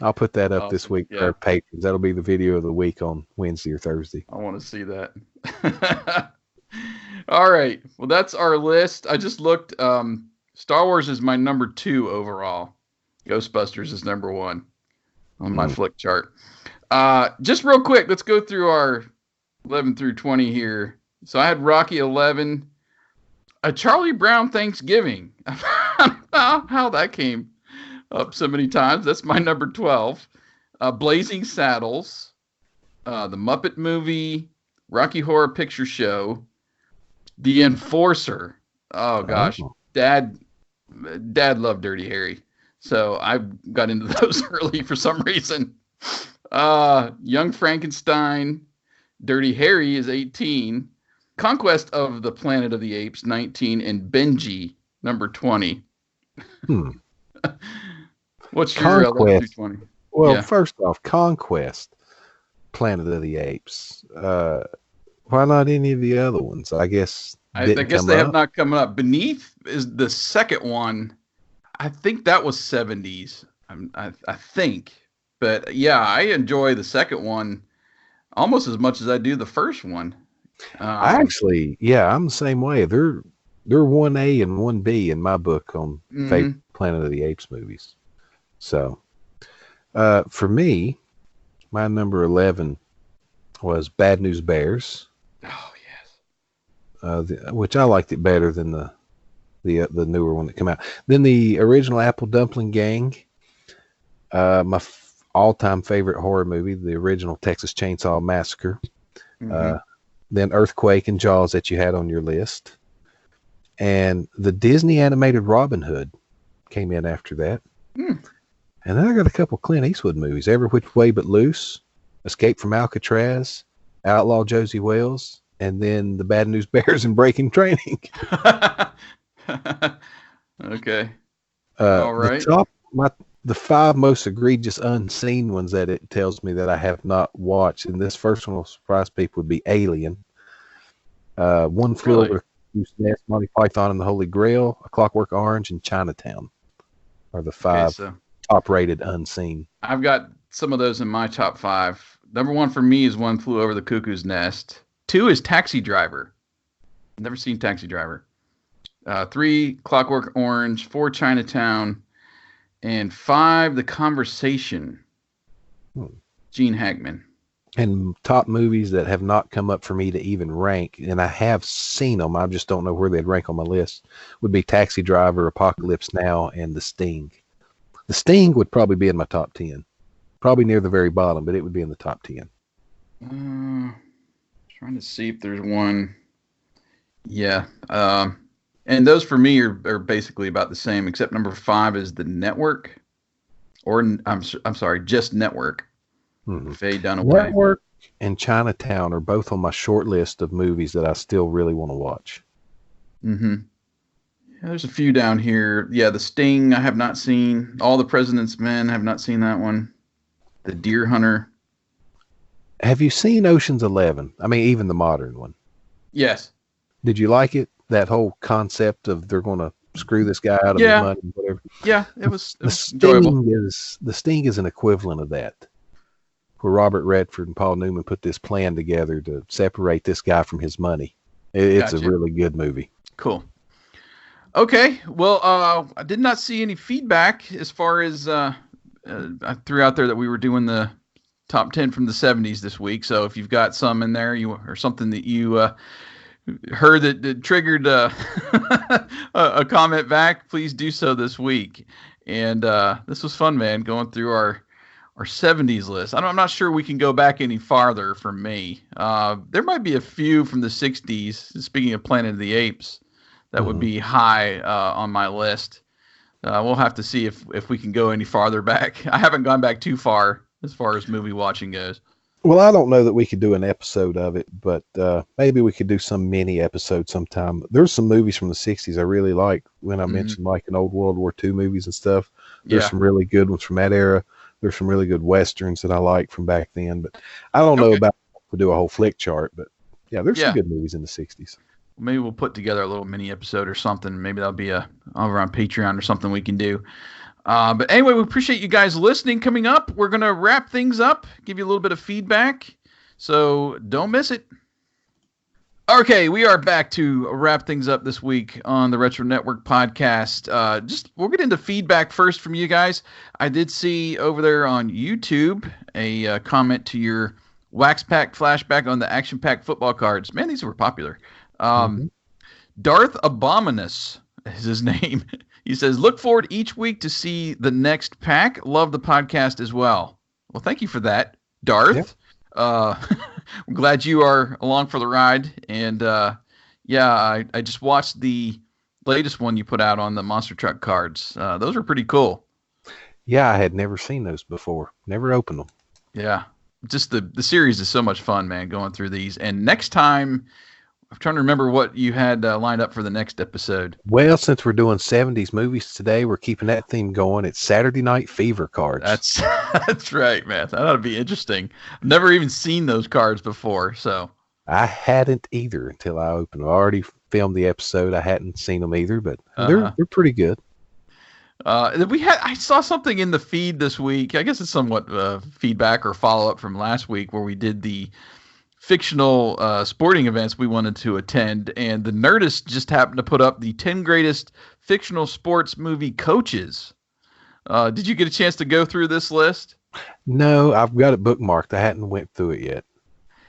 I'll put that up this week for our patrons. That'll be the video of the week on Wednesday or Thursday. I want to see that. All right. Well, that's our list. I just looked. Star Wars is my number 2 overall. Ghostbusters is number 1 on my flick chart. Just real quick, let's go through our 11 through 20 here. So I had Rocky 11. A Charlie Brown Thanksgiving. How that came up so many times. That's my number 12. Blazing Saddles. The Muppet Movie. Rocky Horror Picture Show. The Enforcer. Oh gosh, Dad loved Dirty Harry, so I got into those early for some reason. Young Frankenstein, Dirty Harry is 18, Conquest of the Planet of the Apes 19, and Benji number 20. What's your 11 through 20? Well, first off, Conquest, Planet of the Apes. Why not any of the other ones? I guess they have not come up. Beneath is the second one. I think that was 70s. I think. But yeah, I enjoy the second one almost as much as I do the first one. I'm the same way. They're 1A and 1B in my book on favorite Planet of the Apes movies. So for me, my number 11 was Bad News Bears. Oh yes, which I liked it better than the newer one that came out. Then the original Apple Dumpling Gang. My all-time favorite horror movie, the original Texas Chainsaw Massacre. Then Earthquake and Jaws that you had on your list, and the Disney animated Robin Hood came in after that. And then I got a couple Clint Eastwood movies: Every Which Way But Loose, Escape from Alcatraz, Outlaw Josie Wales, and then The Bad News Bears and Breaking Training. Okay. All right. The 5 most egregious unseen ones that it tells me that I have not watched, and this first one will surprise people, would be Alien, One Flew Over the Cuckoo's Nest, Monty Python and the Holy Grail, A Clockwork Orange, and Chinatown are the 5 top-rated unseen. I've got some of those in my top 5. Number 1 for me is One Flew Over the Cuckoo's Nest. 2 is Taxi Driver. Never seen Taxi Driver. 3, Clockwork Orange. 4, Chinatown. And 5, The Conversation. Gene Hackman. And top movies that have not come up for me to even rank, and I have seen them, I just don't know where they'd rank on my list, would be Taxi Driver, Apocalypse Now, and The Sting. The Sting would probably be in my top 10. Probably near the very bottom, but it would be in the top 10. Trying to see if there's one. Yeah. And those for me are basically about the same, except number 5 is The Network. Or, I'm sorry, just Network. Faye Dunaway. Network and Chinatown are both on my short list of movies that I still really want to watch. Yeah, there's a few down here. Yeah, The Sting I have not seen. All the President's Men, I have not seen that one. The Deer Hunter. Have you seen Ocean's 11? I mean, even the modern one. Yes. Did you like it? That whole concept of they're going to screw this guy out of his money and whatever. Yeah, it was enjoyable. The Sting is an equivalent of that, where Robert Redford and Paul Newman put this plan together to separate this guy from his money. It's a really good movie. Cool. Okay, well, I did not see any feedback as far as I threw out there that we were doing the top 10 from the 70s this week. So if you've got some in there, or something that you heard that triggered a comment back, please do so this week. And this was fun, man, going through our 70s list. I'm not sure we can go back any farther for me. There might be a few from the 60s, speaking of Planet of the Apes, that would be high on my list. We'll have to see if we can go any farther back. I haven't gone back too far as movie watching goes. Well, I don't know that we could do an episode of it, but maybe we could do some mini episode sometime. There's some movies from the 60s I really like. When I mentioned like an old World War II movies and stuff, there's some really good ones from that era. There's some really good Westerns that I like from back then, but I don't know about to do a whole flick chart, but yeah, there's some good movies in the 60s. Maybe we'll put together a little mini episode or something. Maybe that'll be over on Patreon or something we can do. But anyway, we appreciate you guys listening. Coming up, we're going to wrap things up, give you a little bit of feedback, so don't miss it. Okay, we are back to wrap things up this week on the Retro Network podcast. We'll get into feedback first from you guys. I did see over there on YouTube a comment to your Wax Pack flashback on the Action Pack football cards. Man, these were popular. Darth Abominus is his name. He says, look forward each week to see the next pack. Love the podcast as well. Well, thank you for that, Darth. I'm glad you are along for the ride. And I just watched the latest one you put out on the Monster Truck cards. Those were pretty cool. Yeah, I had never seen those before. Never opened them. Yeah, just the series is so much fun, man, going through these. And next time, I'm trying to remember what you had lined up for the next episode. Well, since we're doing 70s movies today, we're keeping that theme going. It's Saturday Night Fever cards. That's right, man. That ought to be interesting. I've never even seen those cards before, so. I hadn't either until I opened them. I already filmed the episode. I hadn't seen them either, but they're pretty good. I saw something in the feed this week. I guess it's somewhat feedback or follow-up from last week where we did the fictional sporting events we wanted to attend, and the Nerdist just happened to put up the 10 greatest fictional sports movie coaches. Did you get a chance to go through this list? No, I've got it bookmarked. I hadn't went through it yet.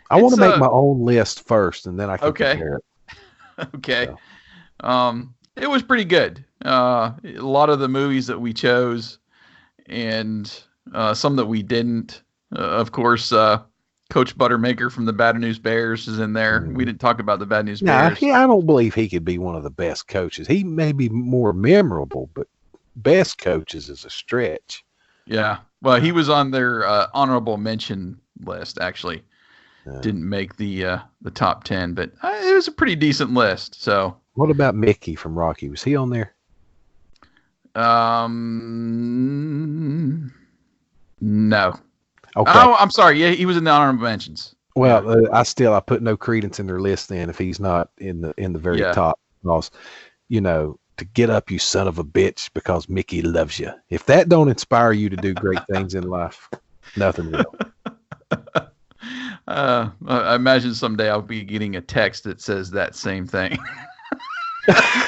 I want to make my own list first, and then I can compare it. Okay. So. It was pretty good. A lot of the movies that we chose, and some that we didn't. Of course, Coach Buttermaker from the Bad News Bears is in there. We didn't talk about the Bad News Bears. I don't believe he could be one of the best coaches. He may be more memorable, but best coaches is a stretch. Yeah. Well, he was on their honorable mention list, actually. Didn't make the top 10, but it was a pretty decent list. So, what about Mickey from Rocky? Was he on there? No. Okay. Oh, I'm sorry. Yeah, he was in the honorable mentions. Well, I put no credence in their list then if he's not in the very top. Because, to get up, you son of a bitch, because Mickey loves you. If that don't inspire you to do great things in life, nothing will. I imagine someday I'll be getting a text that says that same thing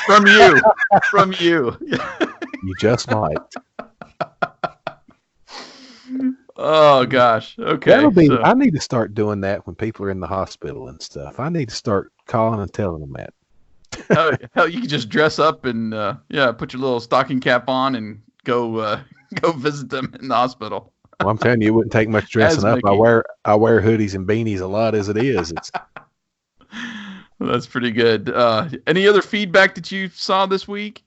from you. From you. You just might. Oh gosh. Okay. I need to start doing that when people are in the hospital and stuff. I need to start calling and telling them that. Hell, you can just dress up and put your little stocking cap on and go visit them in the hospital. Well, I'm telling you, it wouldn't take much dressing up. I wear hoodies and beanies a lot as it is. Well, that's pretty good. Any other feedback that you saw this week?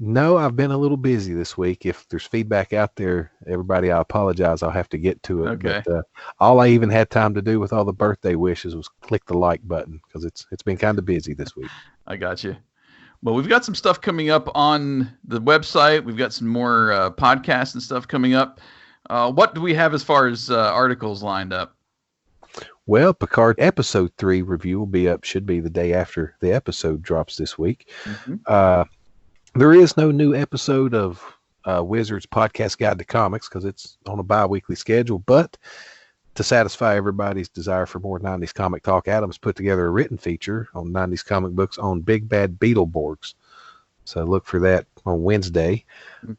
No, I've been a little busy this week. If there's feedback out there, everybody, I apologize. I'll have to get to it. Okay. But all I even had time to do with all the birthday wishes was click the like button, because it's been kind of busy this week. I got you. Well, we've got some stuff coming up on the website. We've got some more podcasts and stuff coming up. What do we have as far as articles lined up? Well, Picard Episode 3 review will be up, should be the day after the episode drops this week. Mm-hmm. There is no new episode of Wizards Podcast Guide to Comics because it's on a bi-weekly schedule, but to satisfy everybody's desire for more 90s comic talk, Adam's put together a written feature on 90s comic books on Big Bad Beetleborgs. So look for that on Wednesday.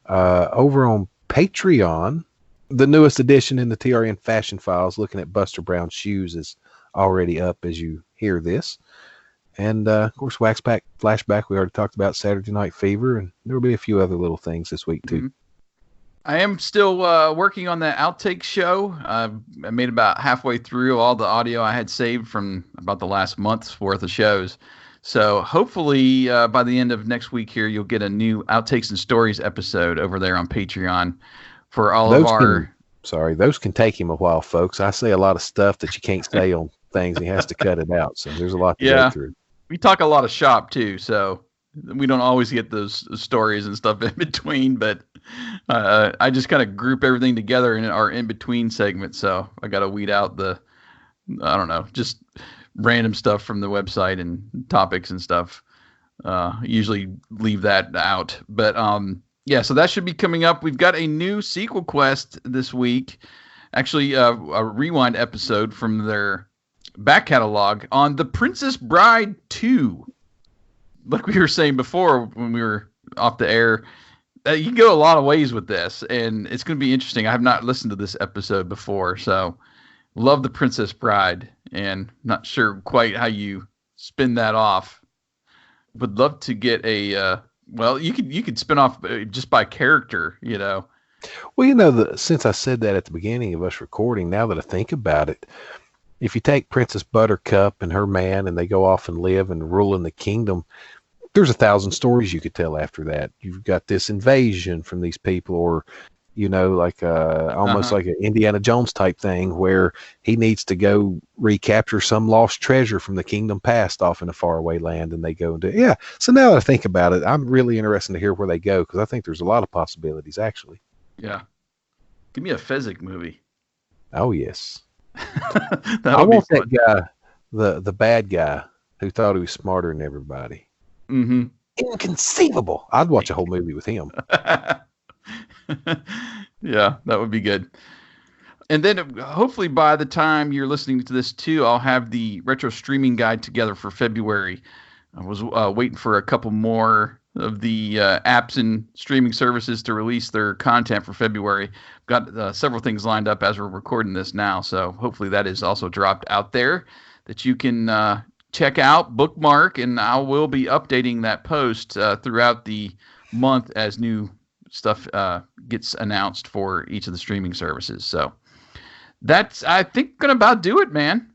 Over on Patreon, the newest edition in the TRN Fashion Files, looking at Buster Brown's shoes, is already up as you hear this. And, of course, Waxpack Flashback, we already talked about Saturday Night Fever, and there will be a few other little things this week, too. Mm-hmm. I am still working on that outtake show. I made about halfway through all the audio I had saved from about the last month's worth of shows. So hopefully by the end of next week here, you'll get a new Outtakes and Stories episode over there on Patreon for all of our... Those can take him a while, folks. I say a lot of stuff that you can't say on things. He has to cut it out. So there's a lot to go through. We talk a lot of shop too, so we don't always get those stories and stuff in between, but I just kind of group everything together in our in-between segment. So I got to weed out just random stuff from the website and topics and stuff. Usually leave that out, but so that should be coming up. We've got a new sequel quest this week, actually a rewind episode from their back catalog on The Princess Bride 2. Like we were saying before when we were off the air, you can go a lot of ways with this, and it's going to be interesting. I have not listened to this episode before, so love The Princess Bride, and not sure quite how you spin that off. Would love to get a you could spin off just by character, Well, since I said that at the beginning of us recording, now that I think about it, if you take Princess Buttercup and her man and they go off and live and rule in the kingdom, there's 1,000 stories you could tell after that. You've got this invasion from these people, or, almost like an Indiana Jones type thing where he needs to go recapture some lost treasure from the kingdom past off in a faraway land, and they go and do it. Yeah. So now that I think about it, I'm really interested to hear where they go, because I think there's a lot of possibilities, actually. Yeah. Give me a Fezzik movie. Oh, yes. I want that guy, the bad guy who thought he was smarter than everybody. Mm-hmm. Inconceivable. I'd watch a whole movie with him. Yeah, that would be good. And then hopefully by the time you're listening to this too, I'll have the retro streaming guide together for February. I was waiting for a couple more of the apps and streaming services to release their content for February. Got several things lined up as we're recording this now, so hopefully that is also dropped out there that you can check out, bookmark, and I will be updating that post throughout the month as new stuff gets announced for each of the streaming services. So that's, I think, gonna about do it, man.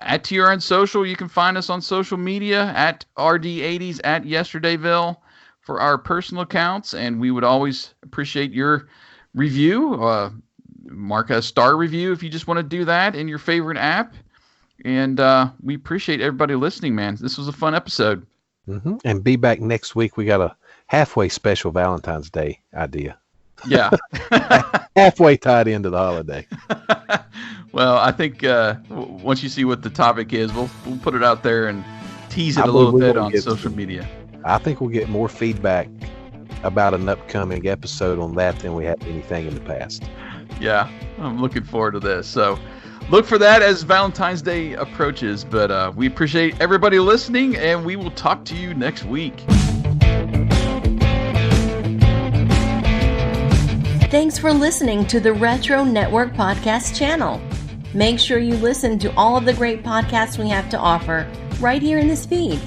At TRN Social, you can find us on social media at RD80s at Yesterdayville for our personal accounts, and we would always appreciate your review. Mark a star review if you just want to do that in your favorite app. And we appreciate everybody listening, man. This was a fun episode. Mm-hmm. And be back next week. We got a halfway special Valentine's Day idea. Yeah. Halfway tied into the holiday. Well, I think once you see what the topic is, we'll put it out there and tease it a little bit on social media. I think we'll get more feedback about an upcoming episode on that than we have anything in the past. Yeah, I'm looking forward to this. So look for that as Valentine's Day approaches. But we appreciate everybody listening, and we will talk to you next week. Thanks for listening to the Retro Network Podcast channel. Make sure you listen to all of the great podcasts we have to offer right here in this feed.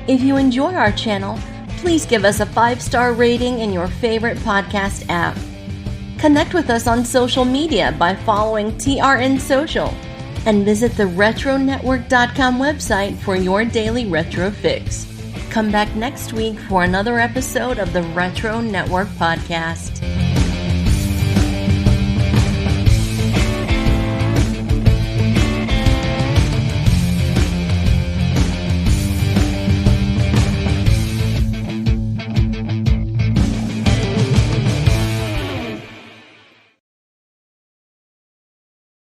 If you enjoy our channel, please give us a 5-star rating in your favorite podcast app. Connect with us on social media by following TRN Social and visit the retronetwork.com website for your daily retro fix. Come back next week for another episode of the Retro Network Podcast.